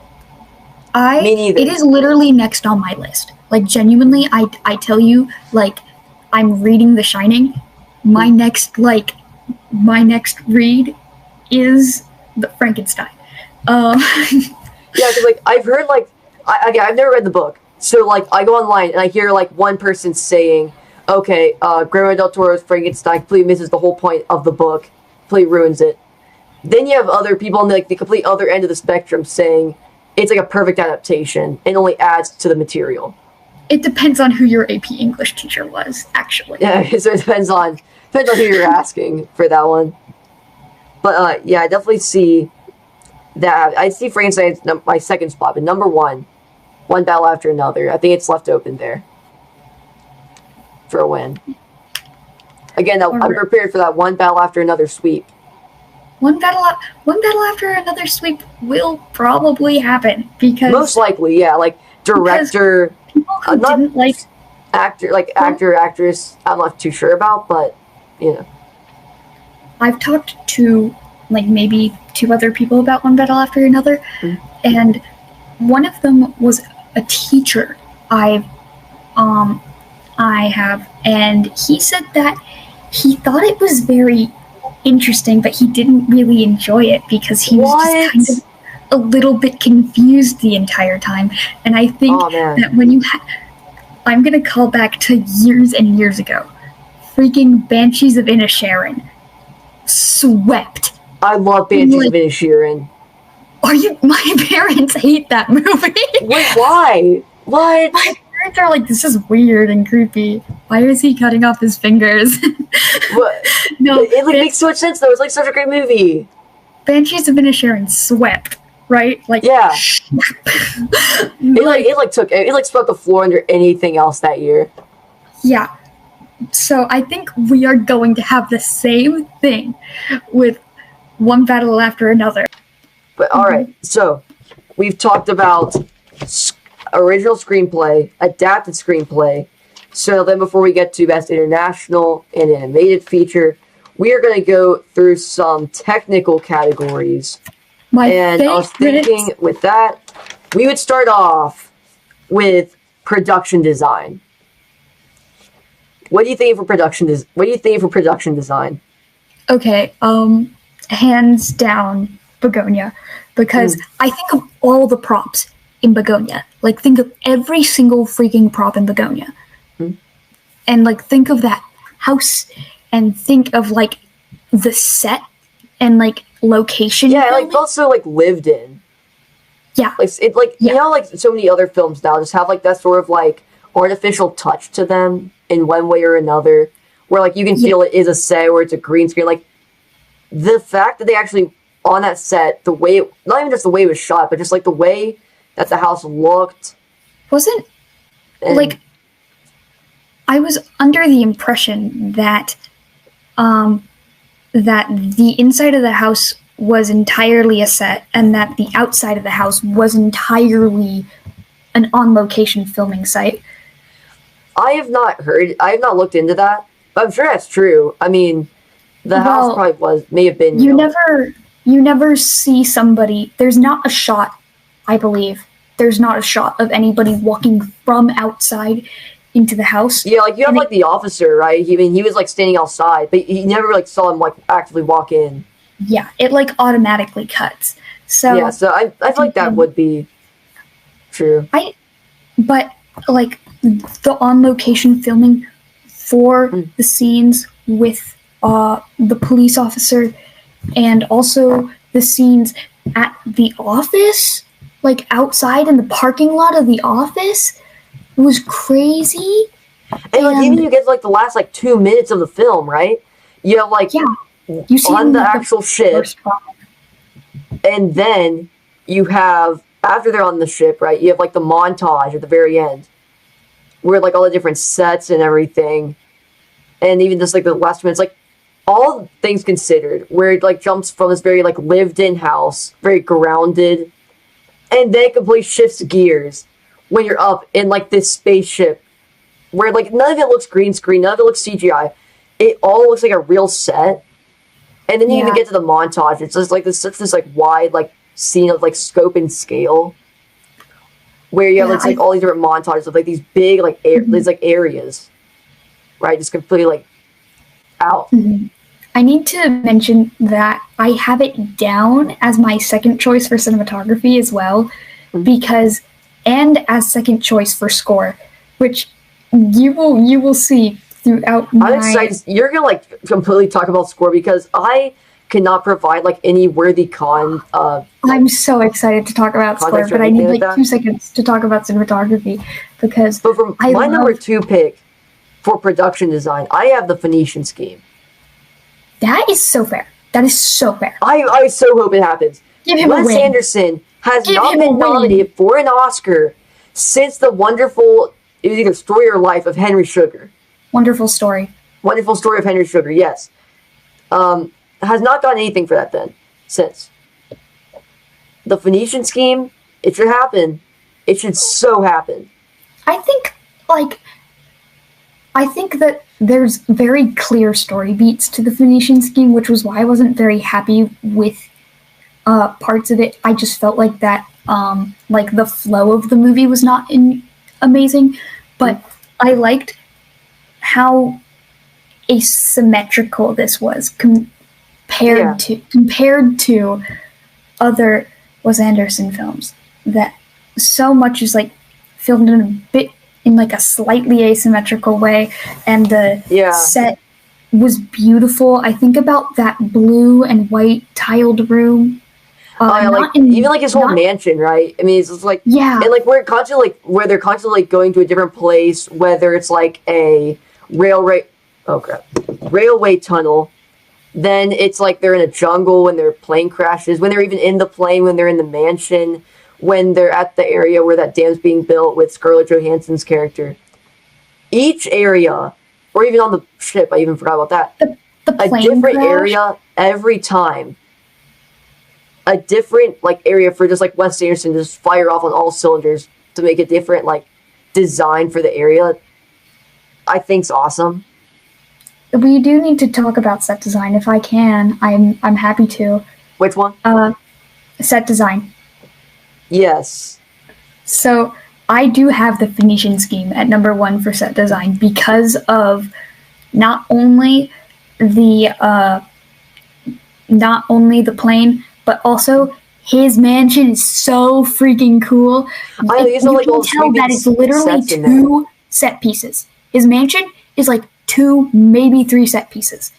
Me neither. It is literally next on my list. Like genuinely, I tell you, like I'm reading The Shining. My next read is the Frankenstein. Yeah, because like I've heard like I've never read the book, so like I go online and I hear like one person saying, "Okay, Guillermo del Toro's Frankenstein completely misses the whole point of the book, completely ruins it." Then you have other people on like the complete other end of the spectrum saying it's like a perfect adaptation and only adds to the material. It depends on who your AP English teacher was, actually. Yeah, so it depends on who you're asking for that one. But yeah, I definitely see that. I see Frankenstein as my second spot, but number one battle after another. I think it's left open there for a win. Again, I'm prepared for that one battle after another sweep. One battle after another sweep will probably happen because Most likely, yeah. Like director, people who not didn't like actor, like actor, actress. I'm not too sure about, but you know. I've talked to like maybe two other people about One Battle After Another, and one of them was a teacher I have, and he said that he thought it was very interesting, but he didn't really enjoy it because he was just kind of a little bit confused the entire time. And I think that when you I'm gonna call back to years and years ago. Freaking Banshees of Inisherin swept. I love Banshees of Inisherin. My parents hate that movie. Wait, why? What? My parents are like, this is weird and creepy. Why is he cutting off his fingers? What? No, it like makes so much sense though. It's like such a great movie. Banshees of Inisherin swept, right? Like yeah. it swept the floor under anything else that year. Yeah. So I think we are going to have the same thing with One Battle After Another. But all right, so we've talked about original screenplay, adapted screenplay. So then before we get to Best International and Animated Feature, we are going to go through some technical categories. I was thinking with that, we would start off with production design. What do you think for production design? Okay, hands down Begonia, because I think of all the props in Begonia. Like think of every single freaking prop in Begonia. And like think of that house and think of like the set and like location. Yeah, like also like lived in. Yeah. You know, like so many other films now just have like that sort of like artificial touch to them in one way or another, where like you can feel it is a set or it's a green screen. Like the fact that they actually on that set, the way not even just the way it was shot, but just like the way that the house looked. I was under the impression that that the inside of the house was entirely a set and that the outside of the house was entirely an on-location filming site. I have not looked into that, but I'm sure that's true. I mean, the house probably may have been. You never see somebody. There's not a shot, I believe. There's not a shot of anybody walking from outside into the house. Yeah, like you have like the officer, right? He was like standing outside, but you never like saw him like actively walk in. Yeah, it like automatically cuts. So yeah, so I feel like that would be true. But like the on-location filming for the scenes with the police officer and also the scenes at the office, like outside in the parking lot of the office, was crazy. And like even you get to like the last like 2 minutes of the film, right? You have like you see on the actual ship, and then you have after they're on the ship, right? You have like the montage at the very end, where like all the different sets and everything, and even just like the last minutes, like all things considered, where it like jumps from this very like lived-in house, very grounded, and then it completely shifts gears when you're up in like this spaceship, where like none of it looks green screen, none of it looks CGI. It all looks like a real set. And then you even get to the montage. It's just like this like wide like scene of like scope and scale, where you have like all these different montages of like these big like these like areas, right? Just completely like out. I need to mention that I have it down as my second choice for cinematography as well, because and as second choice for score, which you will see throughout I'm excited. You're gonna like completely talk about score because I cannot provide like any worthy I'm so excited to talk about score, but I need like 2 seconds to talk about cinematography because. But for my number 2 pick for production design, I have the Phoenician scheme. That is so fair. That is so fair. I so hope it happens. Give him Wes a win. Anderson has not been nominated for an Oscar since the wonderful, it was either Story or Life of Henry Sugar. Wonderful Story. Wonderful Story of Henry Sugar, yes. Has not done anything for that then, since. The Phoenician scheme, it should happen. It should so happen. I think that there's very clear story beats to the Phoenician scheme, which was why I wasn't very happy with parts of it. I just felt like that, like the flow of the movie was not amazing, but I liked how asymmetrical this was compared to other Wes Anderson films. That so much is like filmed in like a slightly asymmetrical way, and the set was beautiful. I think about that blue and white tiled room. Even like his whole mansion, right? I mean, it's just like and like where they're constantly like going to a different place, whether it's like a railway tunnel. Then it's like they're in a jungle when their plane crashes, when they're even in the plane, when they're in the mansion, when they're at the area where that dam's being built with Scarlett Johansson's character. Each area, or even on the ship, I even forgot about that. The plane a different crash. Area every time. A different like area for just like Wes Anderson to just fire off on all cylinders to make a different like design for the area. I think's awesome. We do need to talk about set design if I can. I'm happy to. Which one? Set design. Yes. So I do have the Phoenician scheme at number 1 for set design because of not only the plane, but also his mansion is so freaking cool. You can tell that it's literally 2 set pieces. His mansion is like 2, maybe 3 set pieces.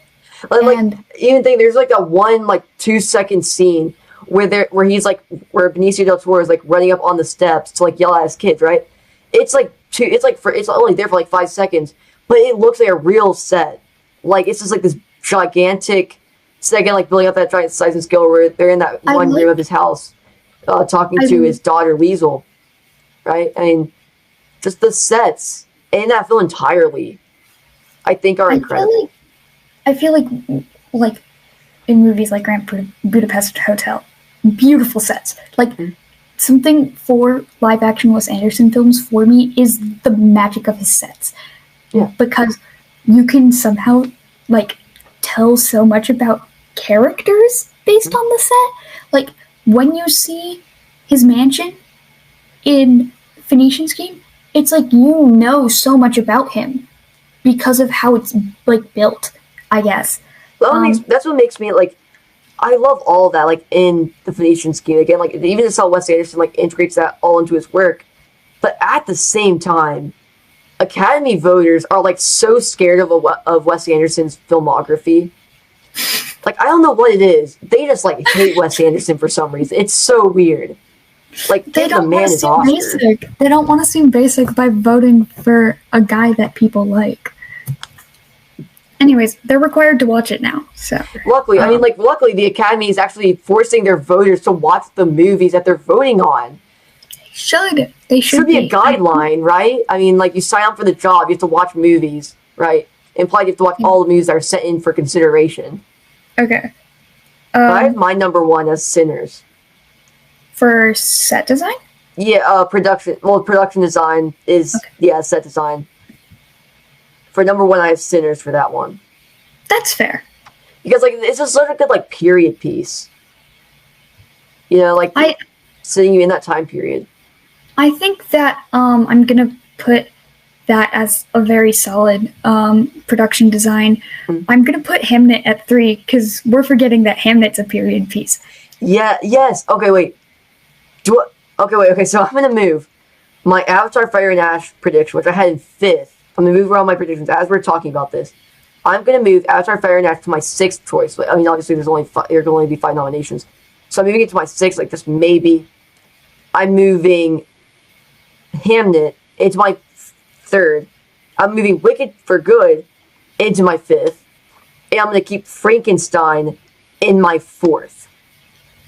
Like even think there's like a 1 like 2-second scene where Benicio del Toro is like running up on the steps to like yell at his kids, right? It's only there for like 5 seconds, but it looks like a real set. Like it's just like this gigantic set again, like building up that giant size and scale where they're in that one room of his house, talking to his daughter Liesel, right? I mean, just the sets in that film entirely, I think are incredible. I feel like in movies like Grand Budapest Hotel, beautiful sets. Like something for live action Wes Anderson films for me is the magic of his sets. Yeah. Because you can somehow like tell so much about characters based on the set. Like when you see his mansion in Phoenician scheme, it's like you know so much about him because of how it's like built, I guess. That's what makes me like. I love all of that, like in the Phoenician scheme. Again, like even just how Wes Anderson like integrates that all into his work. But at the same time, Academy voters are like so scared of Wes Anderson's filmography. Like I don't know what it is. They just like hate Wes Anderson for some reason. It's so weird. Like, They give the don't want man to his seem Oscar. basic. They don't want to seem basic by voting for a guy that people like. Anyways, they're required to watch it now. So Luckily, luckily the Academy is actually forcing their voters to watch the movies that they're voting on. they should be a guideline, right? I mean, like, you sign up for the job, you have to watch movies, right? Implied you have to watch all the movies that are sent in for consideration. Okay. But I have my number one as Sinners. For set design? Yeah, production. Well, production design is set design. For number one, I have Sinners for that one. That's fair. Because, like, it's just such a good, like, period piece. You know, like, sitting you in that time period. I think that I'm gonna put that as a very solid production design. I'm gonna put Hamnet at 3 because we're forgetting that Hamnet's a period piece. Yeah. Yes. Okay. Wait. Okay. So I'm gonna move my Avatar: Fire and Ash prediction, which I had in 5th. I'm gonna move around my predictions as we're talking about this. I'm gonna move Avatar: Fire and Ash to my 6th choice. I mean, obviously, there can only be 5 nominations, so I'm moving it to my 6th. Like, just maybe. I'm moving Hamnet into my 3rd. I'm moving Wicked for Good into my 5th, and I'm gonna keep Frankenstein in my 4th.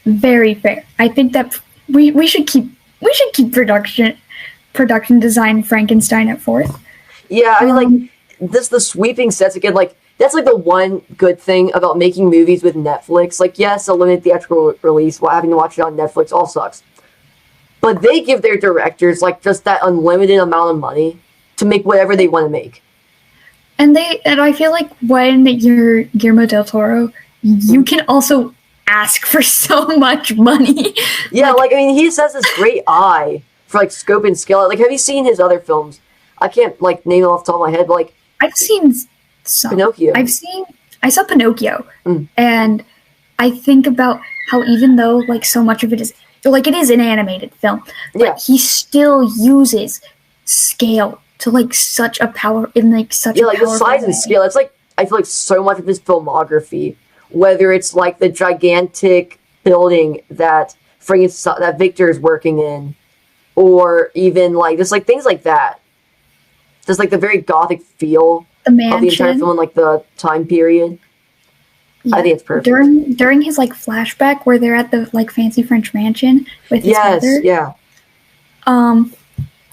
Very fair. I think that we should keep production design Frankenstein at 4th. Yeah, I mean, like, the sweeping sets again, like, that's, like, the one good thing about making movies with Netflix. Like, yes, a limited theatrical release while having to watch it on Netflix all sucks. But they give their directors, like, just that unlimited amount of money to make whatever they want to make. And I feel like when you're Guillermo del Toro, you can also ask for so much money. Yeah, like, I mean, he just has this great eye for, like, scope and scale. Like, have you seen his other films? I can't, like, name it off the top of my head, but, like... I've seen some. Pinocchio. I saw Pinocchio, and I think about how even though, like, so much of it is... Like, it is an animated film, but he still uses scale to, like, such a power... in, like, such a like, the size and scale. It's, like, I feel like so much of his filmography, whether it's, like, the gigantic building that Victor is working in, or even, like, just, like, things like that. Just, like, the very gothic feel of the entire film and, like, the time period. Yeah. I think it's perfect. During his, like, flashback where they're at the, like, fancy French mansion with his mother. Yeah. I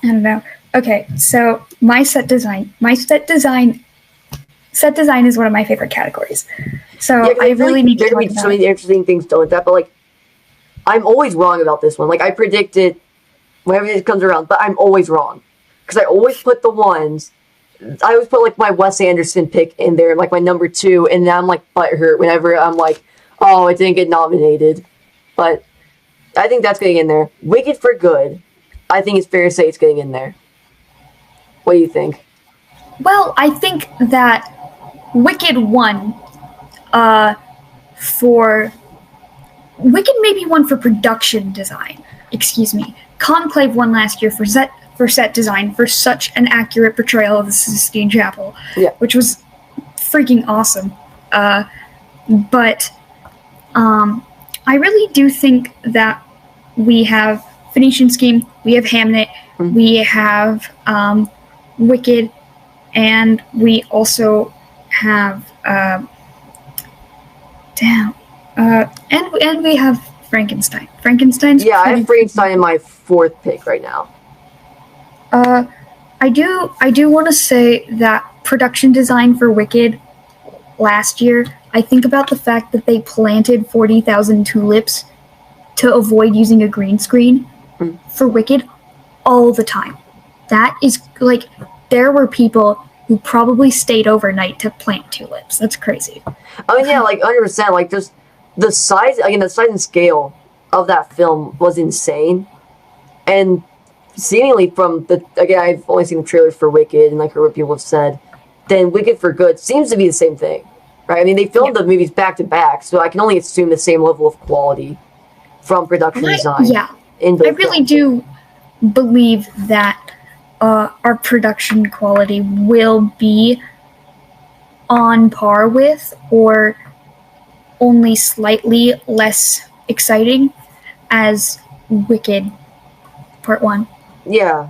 don't know. Okay, so my set design is one of my favorite categories. So I really need to talk about it. There could be so many interesting things done with that, but, like, I'm always wrong about this one. Like, I predicted whenever it comes around, but I'm always wrong. Because I always put I always put, like, my Wes Anderson pick in there, like, my number 2, and then I'm, like, butthurt whenever I'm like, oh, it didn't get nominated. But I think that's getting in there. Wicked for Good, I think it's fair to say it's getting in there. What do you think? Well, I think that Wicked won Wicked maybe won for production design. Excuse me. Conclave won last year for set design for such an accurate portrayal of the Sistine Chapel, which was freaking awesome. But I really do think that we have Phoenician Scheme, we have Hamnet, we have Wicked, and we also have and we have Frankenstein. Frankenstein's I have Frankenstein in my 4th pick right now. I do want to say that production design for Wicked last year, I think about the fact that they planted 40,000 tulips to avoid using a green screen for Wicked all the time. That is, like, there were people who probably stayed overnight to plant tulips. That's crazy. I mean, yeah, like, 100%, like, just the size and scale of that film was insane. And seemingly from I've only seen the trailers for Wicked and, like, heard what people have said, then Wicked for Good seems to be the same thing, right? I mean, they filmed the movies back to back, so I can only assume the same level of quality from production design. Yeah, I really do believe that our production quality will be on par with or only slightly less exciting as Wicked Part 1. Yeah.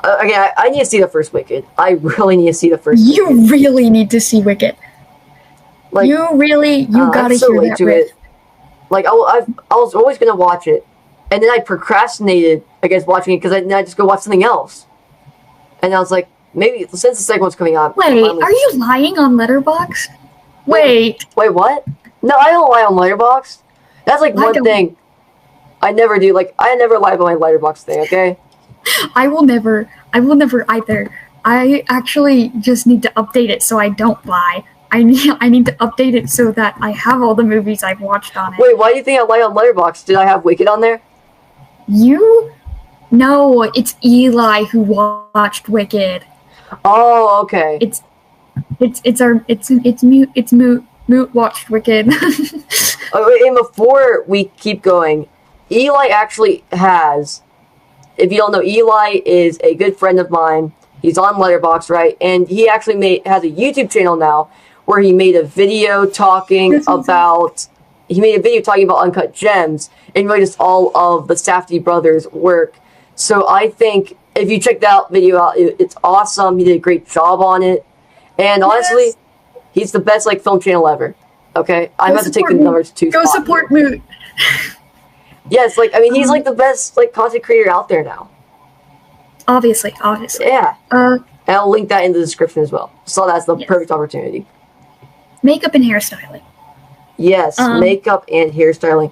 Again, I need to see the first Wicked. I really need to see the first You Wicked. really need to see Wicked. Like, You gotta I'm so hear late that to riff. it. Like, I was always going to watch it. And then I procrastinated against watching it because I just go watch something else. And I was like, maybe since the second one's coming out. Wait, are you lying on Letterboxd? Wait, what? No, I don't lie on Letterboxd. That's like I one don't- thing I never do. Like, I never lie about my Letterboxd thing, okay? I will never either. I actually just need to update it so I don't lie. I need to update it so that I have all the movies I've watched on it. Wait, why do you think I lie on Letterboxd? Did I have Wicked on there? No, it's Eli who watched Wicked. Oh, okay. It's Moot watched Wicked. And before we keep going, Eli actually has. If you don't know, Eli is a good friend of mine. He's on Letterboxd, right? And he actually has a YouTube channel now where he made a video talking about. He made a video talking about Uncut Gems and really just all of the Safdie brothers' work. So I think if you check that video out, it's awesome. He did a great job on it, and honestly, he's the best film channel ever. Okay, I'm about to take the numbers to go support Moot. Yes, he's the best content creator out there now. Obviously. Yeah. And I'll link that in the description as well. So that's the perfect opportunity. Makeup and hairstyling. Yes, makeup and hairstyling.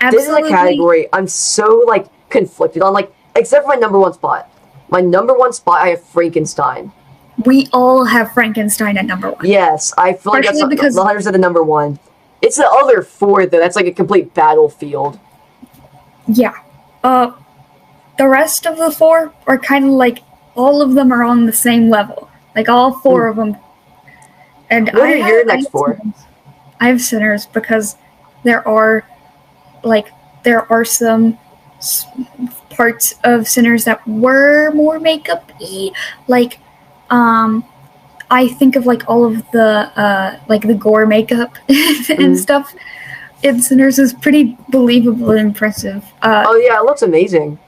Absolutely. This is a category I'm so conflicted on. Except for my number one spot. My number one spot, I have Frankenstein. We all have Frankenstein at number 1. Yes, I feel like that's because 100% the number one. It's the other 4 though. That's a complete battlefield. Yeah. The rest of the 4 are kind of all of them are on the same level. All 4 of them. And what are your next 4? I have Sinners because there are some parts of Sinners that were more makeup-y. I think of all of the gore makeup and stuff in Sinners is pretty believable and impressive. Oh yeah, it looks amazing.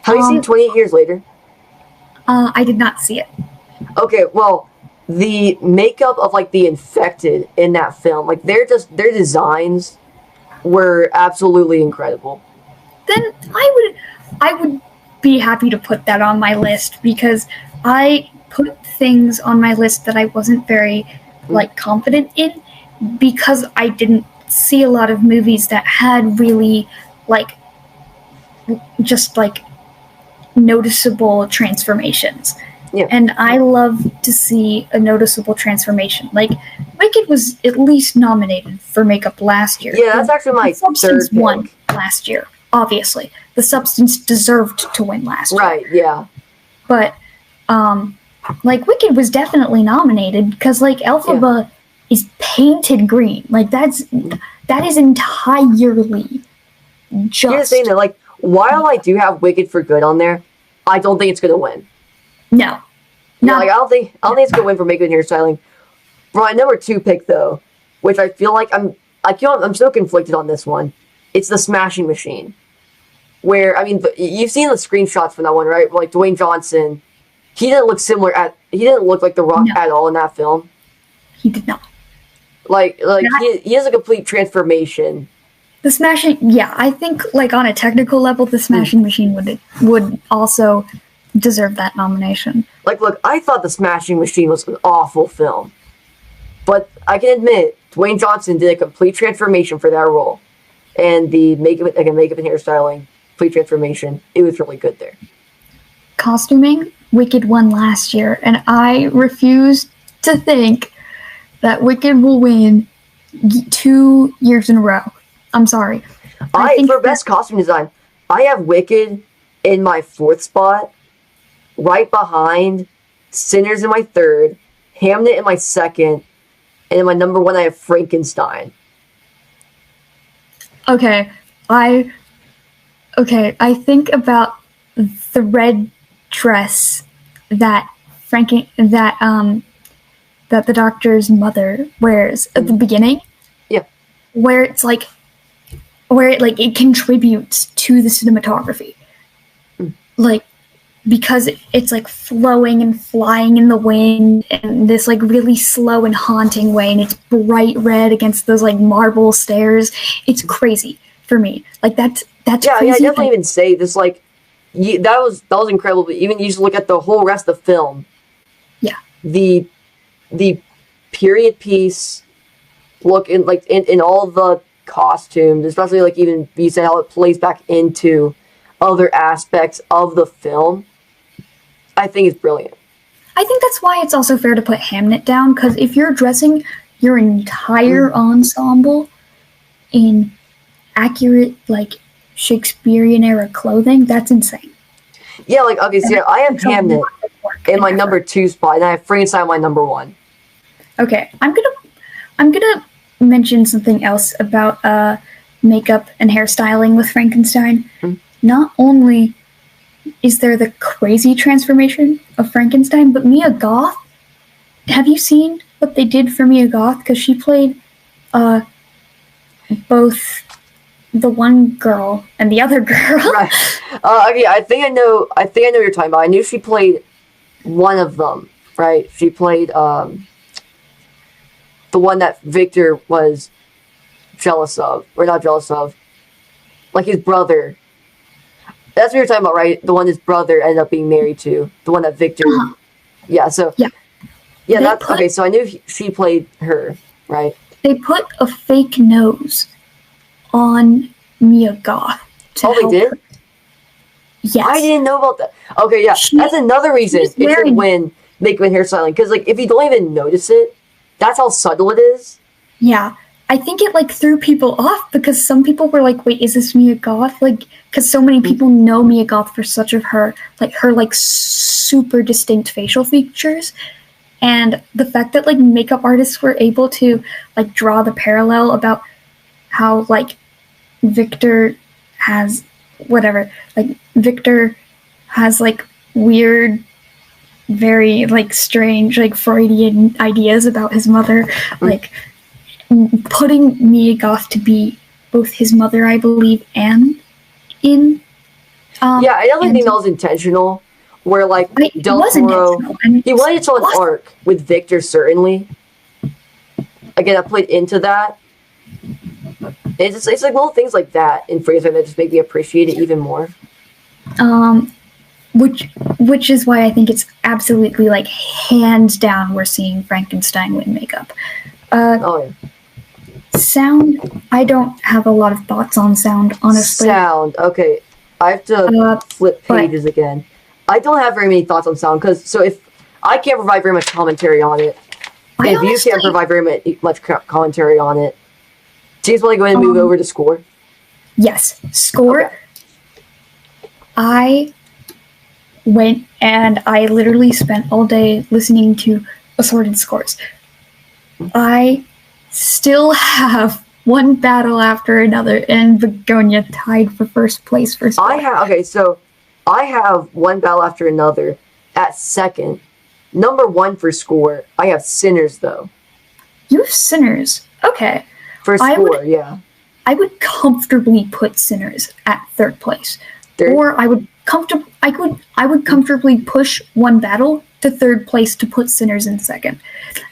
Have you seen 28 Years Later? I did not see it. Okay, well, the makeup of the infected in that film, their designs were absolutely incredible. Then I would be happy to put that on my list because I put things on my list that I wasn't very confident in because I didn't see a lot of movies that had really just noticeable transformations. Yeah. And I love to see a noticeable transformation. Wicked was at least nominated for makeup last year. Yeah, that's actually my Substance third pick. won last year, obviously. The Substance deserved to win last year. Right, yeah. But, Wicked was definitely nominated because, Elphaba is painted green. That is entirely just... Here's the thing that, while I do have Wicked for Good on there, I don't think it's going to win. No. I don't think it's gonna win for makeup and hairstyling. For my number 2 pick though, which I feel like I'm so conflicted on this one. It's the Smashing Machine, where you've seen the screenshots from that one, right? Dwayne Johnson, he didn't look like The Rock at all in that film. He did not. He has a complete transformation. The Smashing, I think on a technical level, the Smashing Machine would also deserve that nomination. Look, I thought The Smashing Machine was an awful film. But I can admit, Dwayne Johnson did a complete transformation for that role. And the makeup and hairstyling, complete transformation, it was really good there. Costuming, Wicked won last year, and I refuse to think that Wicked will win 2 years in a row. I'm sorry. For best costume design, I have Wicked in my 4th spot. Right behind Sinners in my 3rd, Hamnet in my 2nd, and in my number 1 I have Frankenstein. Okay, I think about the red dress that that the doctor's mother wears at the beginning. Yeah. Where it contributes to the cinematography. like because it's like flowing and flying in the wind and this like really slow and haunting way, and it's bright red against those like marble stairs. It's crazy for me. Like that's Yeah, crazy. yeah, I definitely even say this like that was incredible. But even you just look at the whole rest of the film. Yeah. The period piece look in all the costumes, especially like even you said how it plays back into other aspects of the film. I think it's brilliant. I think that's why it's also fair to put Hamnet down, because if you're dressing your entire ensemble in accurate, like, Shakespearean era clothing, that's insane. Yeah, like, okay, so yeah, I have Hamnet in my number 2 spot, and I have Frankenstein in my number 1. Okay, I'm gonna mention something else about makeup and hairstyling with Frankenstein. Not only is there the crazy transformation of Frankenstein, but Mia Goth. Have you seen what they did for Mia Goth? Because she played both the one girl and the other girl. Right. Okay, I think I know what you're talking about. I knew she played one of them, right? She played the one that Victor was jealous of, or not jealous of, like his brother. That's what you're talking about, right? The one his brother ended up being married to. The one that Victor... Yeah, so... Yeah, that's... Okay, so I knew she played her, right? They put a fake nose on Mia Goth. Oh, they did? Her. Yes. I didn't know about that. Okay, yeah. That's another reason it should win makeup and hairstyling. Because, like, if you don't even notice it, that's how subtle it is. Yeah. I think it, like, threw people off because some people were like, wait, is this Mia Goth? Like, because so many people know Mia Goth for such of her super distinct facial features. And the fact that, like, makeup artists were able to, like, draw the parallel about how, like, Victor has like weird, very, like, strange, like, Freudian ideas about his mother, like, putting Mia Goth to be both his mother, I believe, and in... yeah, I definitely think that was intentional, where, like, Del Toro... He wanted to tell an arc with Victor, certainly. Again, I played into that. It's like little things like that in Frankenstein that just make me appreciate it even more. Which is why I think it's absolutely, like, hands down we're seeing Frankenstein win makeup. Sound, I don't have a lot of thoughts on sound, honestly. Sound, okay. I have to flip pages again. I don't have very many thoughts on sound, because if I can't provide very much commentary on it, if you can't provide very much commentary on it, do you just want to go ahead and move over to score? Yes, score. Okay. I went and I literally spent all day listening to assorted scores. I still have One Battle After Another and Begonia tied for first place for score. I have One Battle After Another at second. Number 1 for score. I have Sinners, though. You have Sinners. Okay. For score, yeah. I would comfortably put Sinners at third place. Or I would comfortably push One Battle to third place to put Sinners in second.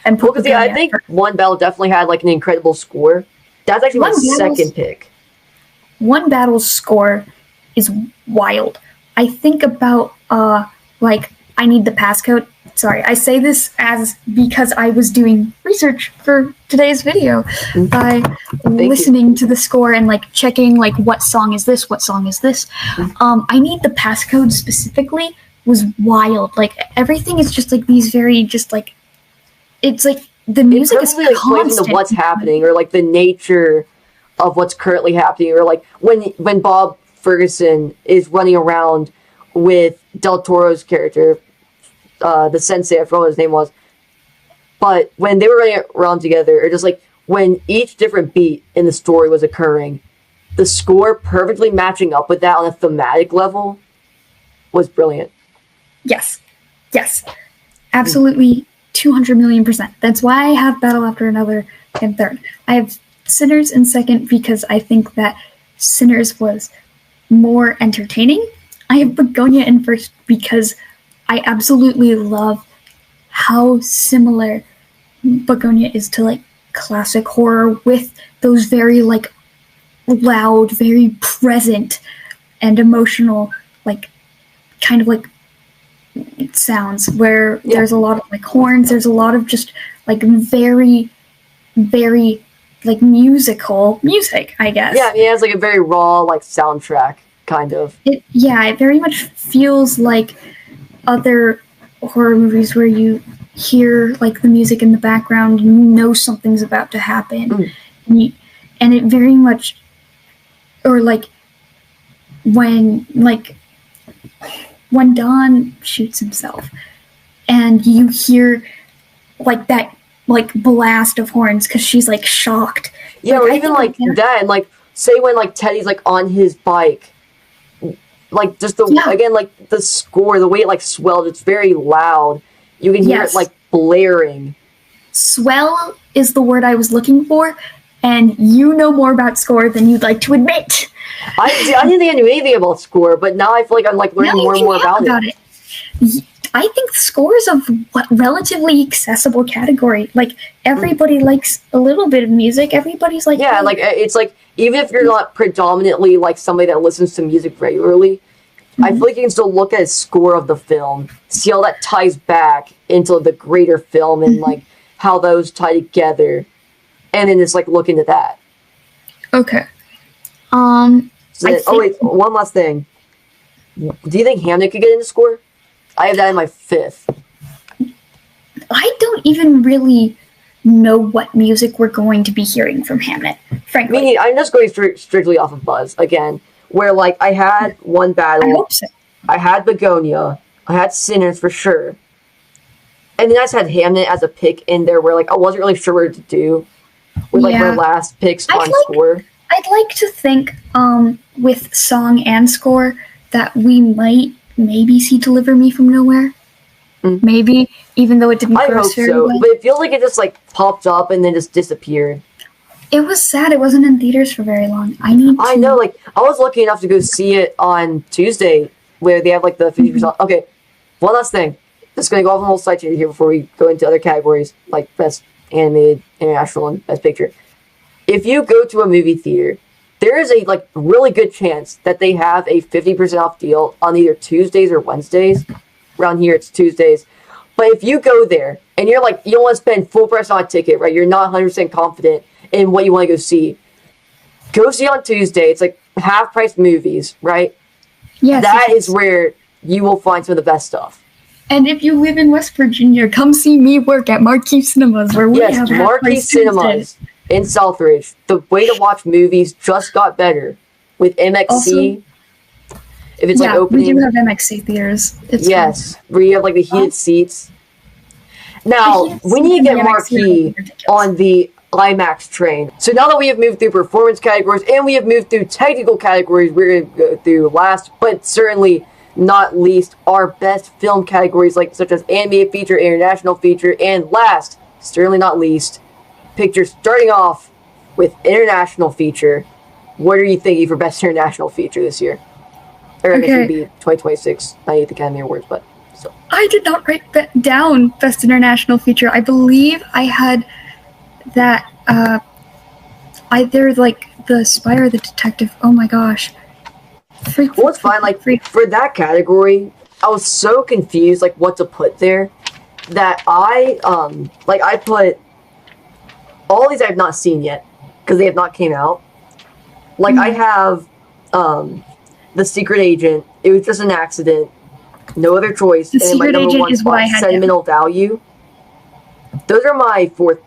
And put I think One Battle definitely had, like, an incredible score. That's actually my second pick. One Battle's score is wild. I think about, I need the passcode. Sorry, I say this because I was doing research for today's video by listening to the score and, like, checking, like, what song is this? I Need the Passcode specifically was wild. Like, everything is just, like, these very, just, like, it's, like, the music is like plays into what's happening, or, like, the nature of what's currently happening, or, like, when Bob Ferguson is running around with Del Toro's character, the sensei, I forgot what his name was. But when they were running around together, or just like when each different beat in the story was occurring, the score perfectly matching up with that on a thematic level was brilliant. Yes. Absolutely 200 million%. That's why I have Battle After Another in third. I have Sinners in second because I think that Sinners was more entertaining. I have Begonia in first because I absolutely love how similar Begonia is to like classic horror with those very like loud, very present and emotional, like kind of like sounds where there's a lot of like horns, there's a lot of just like very, very like musical music, I guess. Yeah, it has like a very raw like soundtrack kind of. It very much feels like other horror movies where you hear like the music in the background and you know something's about to happen. And it very much, or like when Don shoots himself and you hear like that like blast of horns because she's like shocked. Yeah, or even like that, and like say when like Teddy's like on his bike, like just again like the score, the way it like swelled, it's very loud. You can hear it like blaring. Swell is the word I was looking for, and you know more about score than you'd like to admit. I didn't think I knew anything about score, but now I feel like I'm like learning more and more about it. I think score is a relatively accessible category. Like everybody likes a little bit of music. Everybody's like, yeah, like it's like even if you're not predominantly like somebody that listens to music regularly, I feel like you can still look at a score of the film, see how that ties back into the greater film and like how those tie together, and then just like look into that. Okay. Wait, one last thing. Do you think Hamnet could get into score? I have that in my 5th. I don't even really know what music we're going to be hearing from Hamnet, frankly. Meaning, I'm just going strictly off of Buzz again, where like I had one battle. I hope so. I had Begonia. I had Sinners for sure. And then I just had Hamnet as a pick in there where like I wasn't really sure what to do with like my last picks on score. I'd like to think with song and score that we might maybe see Deliver Me From Nowhere. Maybe, even though it didn't gross very well. But it feels like it just like popped up and then just disappeared. It was sad. It wasn't in theaters for very long. I know, like I was lucky enough to go see it on Tuesday where they have like the 50%. Okay, one last thing. Just gonna go off on a little side change here before we go into other categories like Best Animated, International, and Best Picture. If you go to a movie theater, there is a like really good chance that they have a 50% off deal on either Tuesdays or Wednesdays. Around here, it's Tuesdays. But if you go there and you're like, you don't want to spend full price on a ticket, right? You're not 100% confident in what you want to go see on Tuesday. It's like half price movies, right? Yes. That is where you will find some of the best stuff. And if you live in West Virginia, come see me work at Marquee Cinemas, where we have Marquee Cinemas in Southridge. The way to watch movies just got better with MXC. Also, if it's like opening, we do have MXC theaters. It's fun. Where you have like the heated seats. Now we need to get Marquee on the IMAX train. So now that we have moved through performance categories and we have moved through technical categories, we're going to go through last, but certainly not least, our best film categories like such as animated feature, international feature, and last, certainly not least, picture. Starting off with international feature. What are you thinking for best international feature this year? Or I guess it would be 2026 98th Academy Awards, but so. I did not write that down, best international feature. I believe I had that either like The Spy or The Detective. Oh my gosh. Well, it's fine. Like for that category, I was so confused like what to put there that I put all these I have not seen yet because they have not came out. Like I have The Secret Agent. It was just an accident. No other choice. The Secret Agent is what I had. Sentimental Value. Those are my four.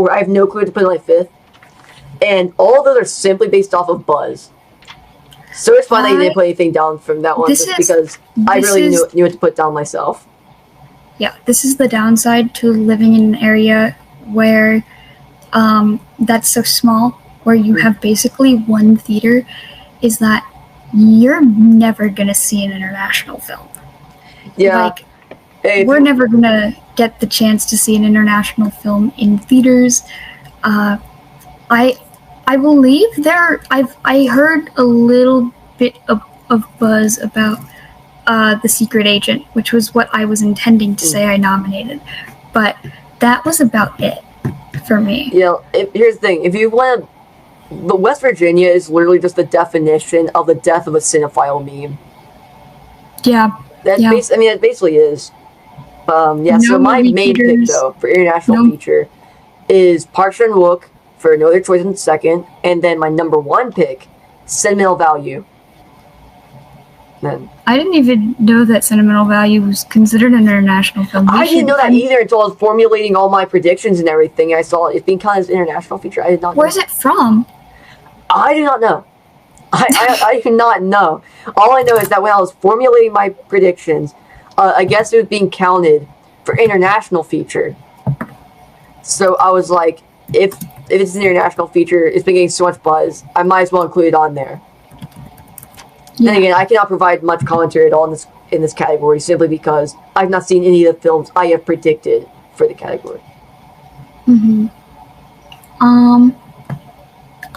I have no clue to put in my 5th. And all of those are simply based off of Buzz. So it's fine that you didn't put anything down from that one because I really knew what to put down myself. Yeah, this is the downside to living in an area where that's so small, where you have basically one theater, is that you're never going to see an international film. Yeah. Like, we're never going to get the chance to see an international film in theaters. I believe I heard a little bit of buzz about The Secret Agent, which was what I was intending to say I nominated. But that was about it for me. Yeah, here's the thing. If you want to... The West Virginia is literally just the definition of the death of a cinephile meme. Yeah. That basically is. So my main pick, though, for international feature is Park Chan-wook for No Other Choice in second, and then my number one pick, Sentimental Value. Then I didn't even know that Sentimental Value was considered an international film. I didn't know that either until I was formulating all my predictions and everything. I saw it being counted as an international feature. I did not know. Where's it from? I do not know. I do not know. All I know is that when I was formulating my predictions, I guess it was being counted for international feature. So I was like, if it's an international feature, it's been getting so much buzz, I might as well include it on there. Yeah. Then again, I cannot provide much commentary at all in this category simply because I've not seen any of the films I have predicted for the category.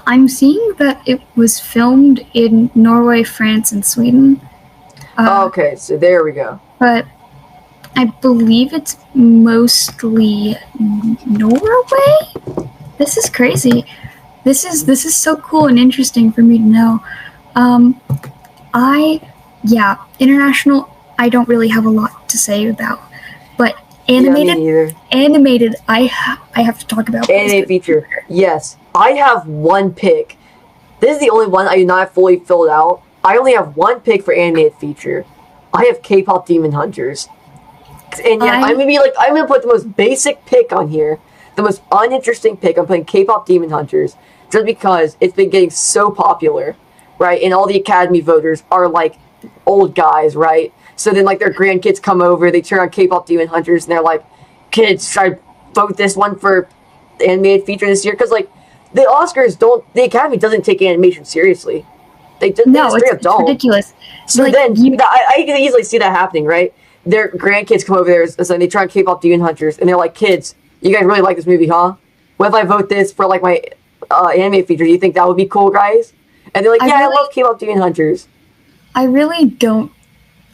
I'm seeing that it was filmed in Norway, France, and Sweden. Okay, so there we go. But I believe it's mostly Norway? This is crazy. This is so cool and interesting for me to know. International, I don't really have a lot to say about. But animated, I have to talk about. Animated feature, yes. I have one pick. This is the only one I do not have fully filled out. I only have one pick for animated feature. I have K-pop Demon Hunters. And yet, I'm gonna put the most basic pick on here. The most uninteresting pick. I'm putting K-pop Demon Hunters. Just because it's been getting so popular, right? And all the Academy voters are like old guys, right? So then like their grandkids come over, they turn on K-pop Demon Hunters, and they're like, kids, should I vote this one for the animated feature this year? Because like the Oscars the Academy doesn't take animation seriously. It's ridiculous. So like, then I can easily see that happening, right? Their grandkids come over there, so they try on K-pop Demon Hunters, and they're like, kids, you guys really like this movie, huh? What if I vote this for like my animated feature? Do you think that would be cool, guys? And they're like, I love K-pop Demon Hunters. I really don't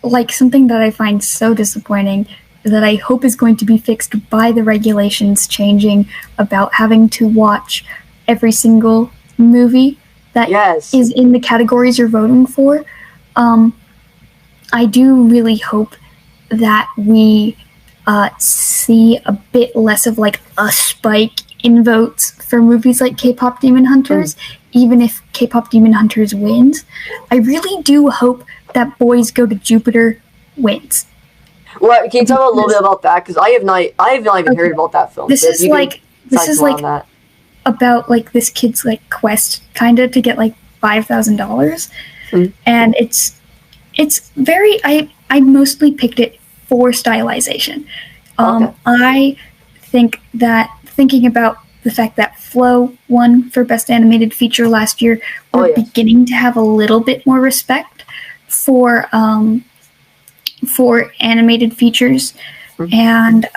like something that I find so disappointing that I hope is going to be fixed by the regulations changing about having to watch every single movie that is in the categories you're voting for. I do really hope that we see a bit less of like a spike in votes for movies like K-pop Demon Hunters, even if K-pop Demon Hunters wins. I really do hope that Boys Go to Jupiter wins. Well, can you tell me a little bit about that? Because I have not even heard about that film. This is about like this kid's like quest kind of to get like $5,000, and it's very. I mostly picked it for stylization. I think that thinking about the fact that Flow won for Best Animated Feature last year, we're beginning to have a little bit more respect for animated features, and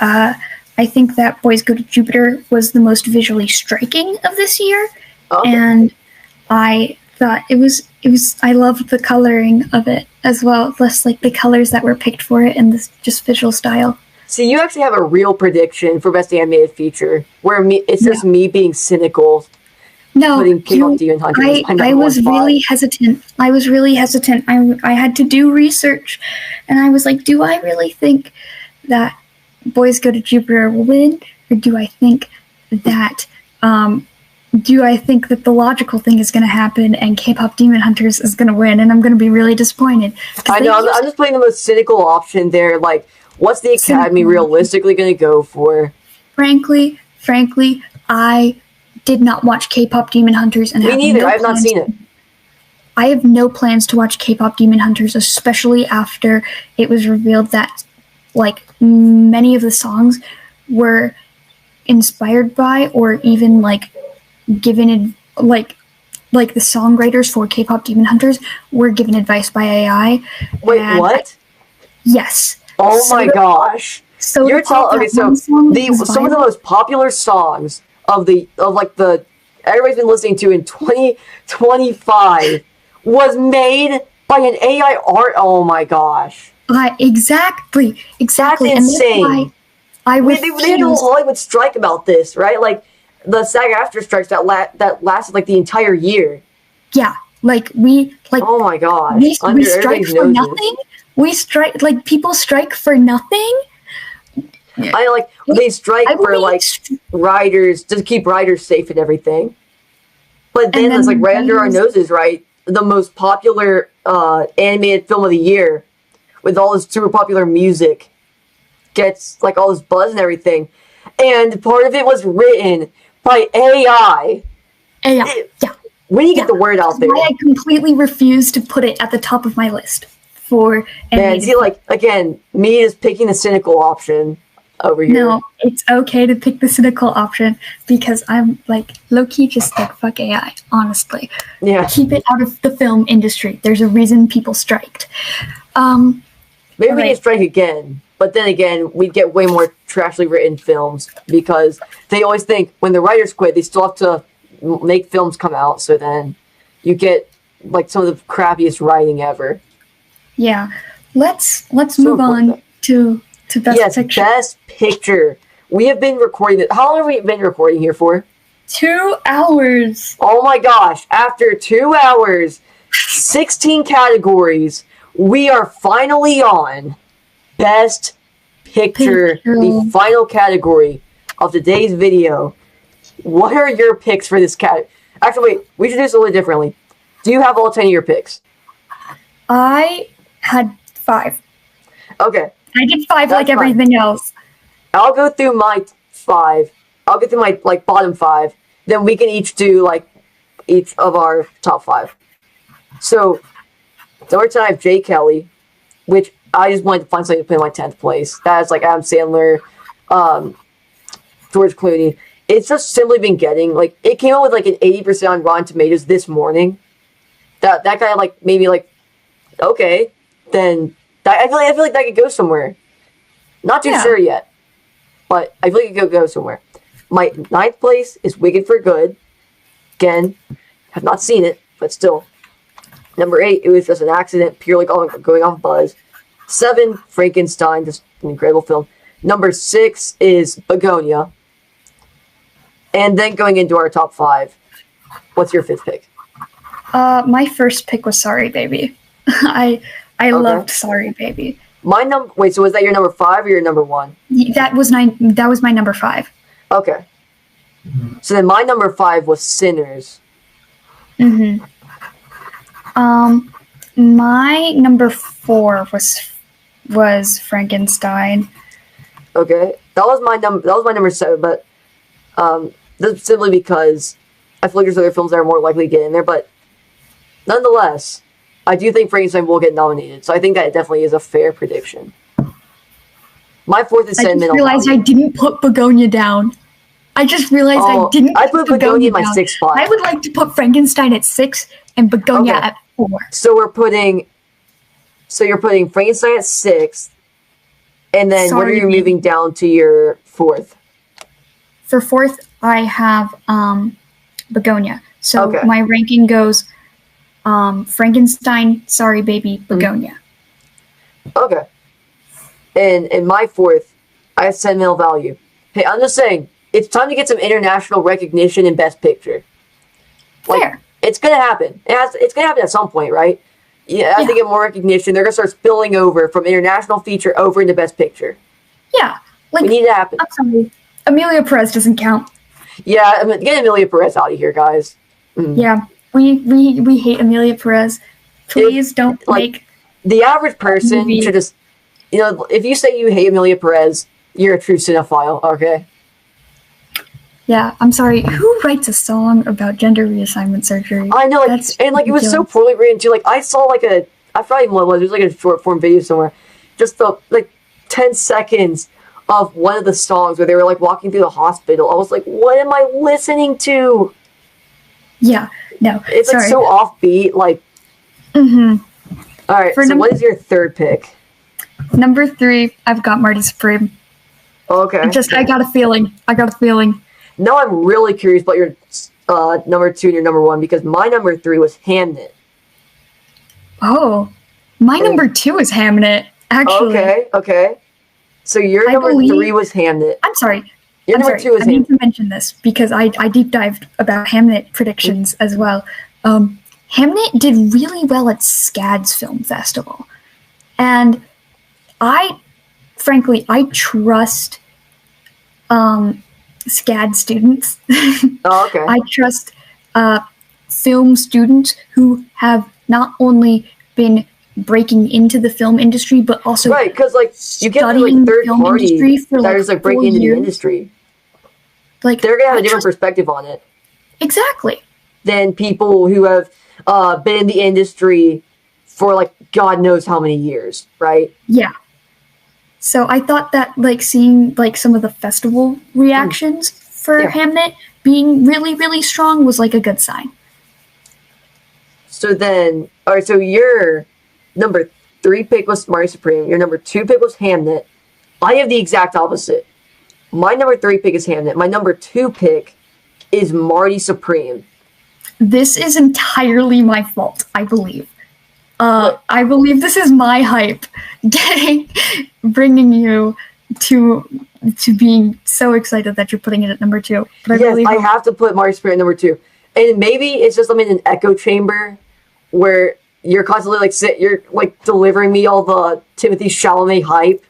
I think that Boys Go to Jupiter was the most visually striking of this year, and I thought it was. I loved the coloring of it as well, plus like the colors that were picked for it and this just visual style. So you actually have a real prediction for Best Animated Feature, where it's just me being cynical. No, I was really hesitant. I had to do research, and I was like, do I really think that Boys Go to Jupiter will win, or do I think that the logical thing is going to happen and K-pop Demon Hunters is going to win, and I'm going to be really disappointed? I know. I'm just playing the most cynical option there. Like, what's the Academy realistically going to go for? Frankly, I did not watch K-pop Demon Hunters, and me neither. I have not seen it. I have no plans to watch K-pop Demon Hunters, especially after it was revealed that like many of the songs were inspired by or even like given like the songwriters for K-pop Demon Hunters were given advice by AI. Wait, what? Yes. Oh my gosh. So you're telling some of the most popular songs of everybody's been listening to in 2025 was made by an AI art. Oh my gosh, Exactly. that's And that's why insane. I They had a whole refuse. Hollywood strike about this, right? Like the SAG-AFTRA strikes that lasted like the entire year. Yeah, Oh my gosh, we under strike everybody's for noses. nothing. We strike like people strike for nothing. Yeah. I like I they strike I for like believe, riders to keep riders safe and everything. But and then it's like then right under our writers. noses, right? The most popular animated film of the year, with all this super popular music, gets like all this buzz and everything, and part of it was written by AI. Yeah, yeah, We need to get yeah. the word Which out is why there, I completely refuse to put it at the top of my list for man. animated See, film. like again, me is picking the cynical option over here. No, it's okay to pick the cynical option because I'm like low key just like fuck AI, honestly. Yeah, Keep it out of the film industry. There's a reason people striked. maybe we need to Okay. strike again. But then again, we'd get way more trashly written films because they always think when the writers quit, they still have to make films come out. So then you get like some of the crappiest writing ever. Yeah. Let's So move important. on to best Yes, picture. best picture. We have been recording this. How long have we been recording here for? 2 hours. Oh my gosh. After 2 hours, 16 categories, we are finally on best picture, Picture. the final category of today's video. What are your picks for this cat? Actually, wait, we should do this a little differently. Do you have all 10 of your picks? I had 5. Okay, I did 5 that's like fine. everything else. I'll go through my 5. I'll go through my like bottom 5. Then we can each do like each of our top 5. So, number 10, I have Jay Kelly, which I just wanted to find something to put in my 10th place. That's like Adam Sandler, George Clooney. It's just simply been getting like it came out with like an 80% on Rotten Tomatoes this morning. That guy like maybe like okay, then I feel like that could go somewhere. Not too Yeah. sure yet, but I feel like it could go somewhere. My 9th place is Wicked for Good. Again, have not seen it, but still. Number 8, it was just an accident, purely going off buzz. 7, Frankenstein, just an incredible film. Number 6 is Begonia. And then going into our top 5, what's your 5th pick? My first pick was Sorry Baby. I loved Sorry Baby. Wait, so was that your number 5 or your number 1? That was my number 5. Okay. So then my number 5 was Sinners. My number 4 was Frankenstein. Okay. That was my number 7, but that's simply because I feel like there's other films that are more likely to get in there, but nonetheless, I do think Frankenstein will get nominated, so I think that definitely is a fair prediction. My 4th is I just Sentimental realized Value. I didn't put Begonia down. I just realized I didn't I put Begonia in my down. 6th spot. I would like to put Frankenstein at 6 and Begonia Okay. at 4. So you're putting Frankenstein at 6th, and then what are Sorry, you Baby. moving down to your 4th? For 4th, I have Begonia. So Okay. my ranking goes Frankenstein, Sorry Baby, Begonia. Okay. And in my 4th, I have Sentimental Value. Hey, I'm just saying, it's time to get some international recognition in Best Picture. Like, Fair. it's gonna happen. It's gonna happen at some point, right? Yeah, as Yeah. they get more recognition, they're gonna start spilling over from international feature over into Best Picture. Yeah. Like, We need it to happen. I'm sorry. Amelia Perez doesn't count. Yeah, I mean, get Amelia Perez out of here, guys. Yeah. We hate Amelia Perez. Please don't like- make The average person Movie. should just, if you say you hate Amelia Perez, you're a true cinephile, okay? Yeah, I'm sorry. Who writes a song about gender reassignment surgery? I know, That's and it was so ridiculous. poorly written too. Like I saw I forgot even what it was. It was like a short form video somewhere. Just the 10 seconds of one of the songs where they were like walking through the hospital. I was like, what am I listening to? Yeah, no. It's sorry. like so offbeat. Like, all right. For So what is your 3rd pick? Number 3, I've got Marty Supreme. Okay. I got a feeling. Now I'm really curious about your number 2 and your number 1 because my number 3 was Hamnet. Oh, my number 2 is Hamnet. Actually, Okay. So your I number believe- 3 was Hamnet. I'm sorry. Your I'm number sorry. 2 is I need Hamnet. to mention this because I deep dived about Hamnet predictions as well. Hamnet did really well at SCAD's Film Festival, and frankly, I trust SCAD students. Oh, okay. I trust film students who have not only been breaking into the film industry, but also Right, because like you get the studying like third film party industry for that like is like 4 breaking into the years. industry. Like They're gonna have I a different trust- perspective on it exactly. than people who have been in the industry for like God knows how many years, right? Yeah. So I thought that like seeing like some of the festival reactions for Yeah. Hamnet being really, really strong was like a good sign. So then, all right. So your number 3 pick was Mario Supreme. Your number 2 pick was Hamnet. I have the exact opposite. My number 3 pick is Hamnet. My number 2 pick is Marty Supreme. This is entirely my fault, I believe. What? I believe this is my hype bringing you to being so excited that you're putting it at number 2. But I Yes, really I hope- have to put Marty Supreme at number 2. And maybe it's just I'm in an echo chamber where you're constantly like you're like delivering me all the Timothée Chalamet hype,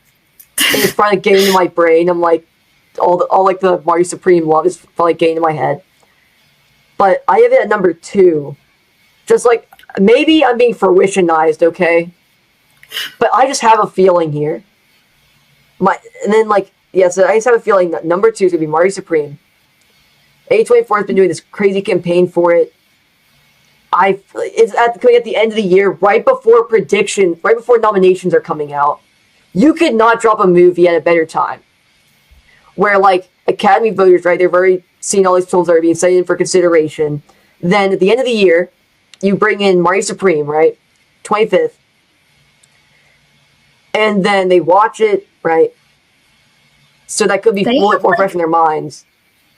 and it's finally getting into my brain. I'm like all like the Marty Supreme love is finally getting in my head. But I have it at number 2. Just like maybe I'm being fruitionized, okay? But I just have a feeling here. And then like so I just have a feeling that number 2 is gonna be Marty Supreme. A24 has been doing this crazy campaign for it. It's coming at the end of the year, right before nominations are coming out. You could not drop a movie at a better time. Where like Academy voters, right? They've already seen all these films that are being sent in for consideration. Then at the end of the year, you bring in Marty Supreme, right? 25th. And then they watch it, right? So that could be a little bit more fresh in their minds.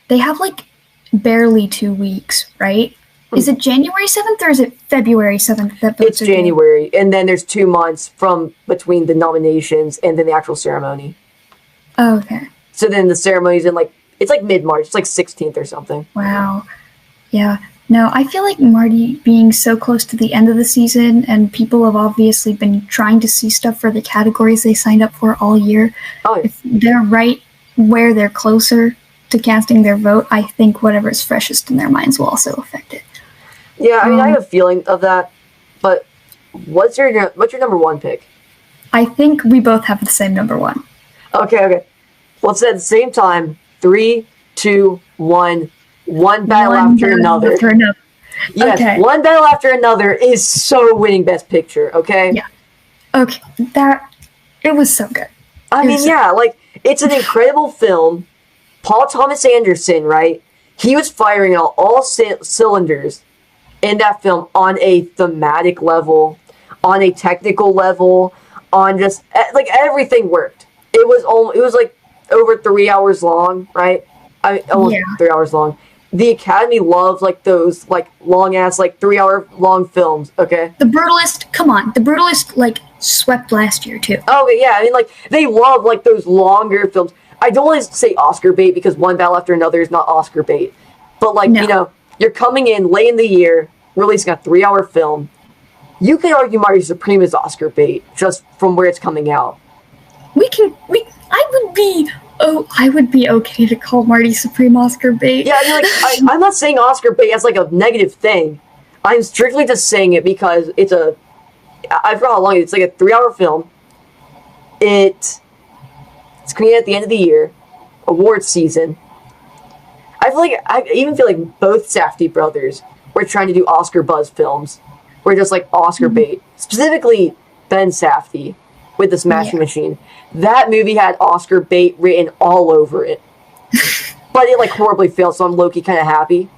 They have like barely 2 weeks, right? Is it January 7th or is it February 7th that votes It's are due? January, and then there's 2 months from between the nominations and then the actual ceremony. Oh, okay. So then the ceremony's in like it's like mid-March, it's like 16th or something. Wow. Yeah. No, I feel like Marty being so close to the end of the season and people have obviously been trying to see stuff for the categories they signed up for all year. Oh, yeah. If they're right where they're closer to casting their vote, I think whatever's freshest in their minds will also affect it. Yeah, I mean, I have a feeling of that, but what's your number 1 pick? I think we both have the same number 1. Okay. Let's say at the same time, 3, 2, 1, one battle after another. Yes, Okay. One battle after another is so winning Best Picture. Okay. Yeah. Okay, it was so good. I mean, yeah, like it's an incredible film. Paul Thomas Anderson, right? He was firing on all cylinders in that film on a thematic level, on a technical level, on just like everything worked. It was like over 3 hours long, right? I mean, almost 3 hours long. The Academy loves like those like long ass like 3 hour long films. Okay. The Brutalist, come on, The Brutalist like swept last year too. Oh yeah, I mean like they love like those longer films. I don't want to say Oscar bait because One Battle After Another is not Oscar bait, but like you know you're coming in late in the year, releasing a 3 hour film. You could argue Marty Supreme is Oscar bait just from where it's coming out. I would be okay to call Marty Supreme Oscar bait. Yeah, I mean, like, I'm not saying Oscar bait as like a negative thing. I'm strictly just saying it because I forgot how long it's like a 3 hour film. It's coming at the end of the year, awards season. I even feel like both Safdie brothers were trying to do Oscar buzz films. Were just like Oscar bait. Specifically Ben Safdie with the Smashing Machine. That movie had Oscar bait written all over it. But it like horribly failed, so I'm low-key kind of happy.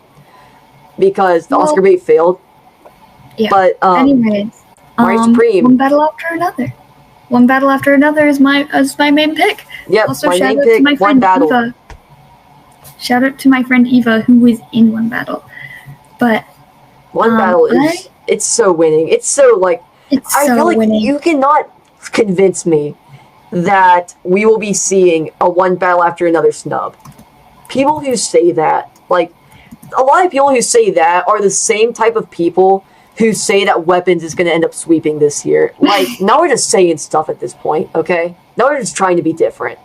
Because the Oscar bait failed. Yeah. But anyways, Marty Supreme. One Battle After Another. One Battle After Another is my main pick. Yep, also, my shout main out pick, to my One friend Battle. Eva. Shout out to my friend Eva who was in One Battle. But One Battle it's so winning. It's so like It's I so feel like winning. you cannot convince me that we will be seeing a one battle after another snub. People who say that, like, a lot of people who say that are the same type of people who say that Weapons is going to end up sweeping this year. Like, now we're just saying stuff at this point, okay? Now we're just trying to be different.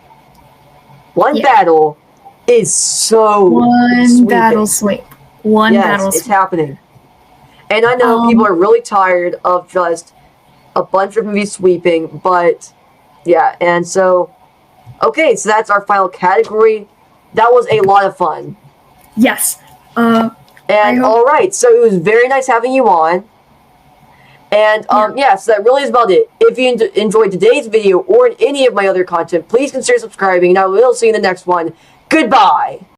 One battle is so one sweeping. battle sweep. One battle Yes, it's sweep. happening. And I know people are really tired of just a bunch of movies sweeping, but yeah, and so, okay, so that's our final category. That was a lot of fun. Yes. And alright, so it was very nice having you on. And yeah, so that really is about it. If you enjoyed today's video or any of my other content, please consider subscribing, and I will see you in the next one. Goodbye!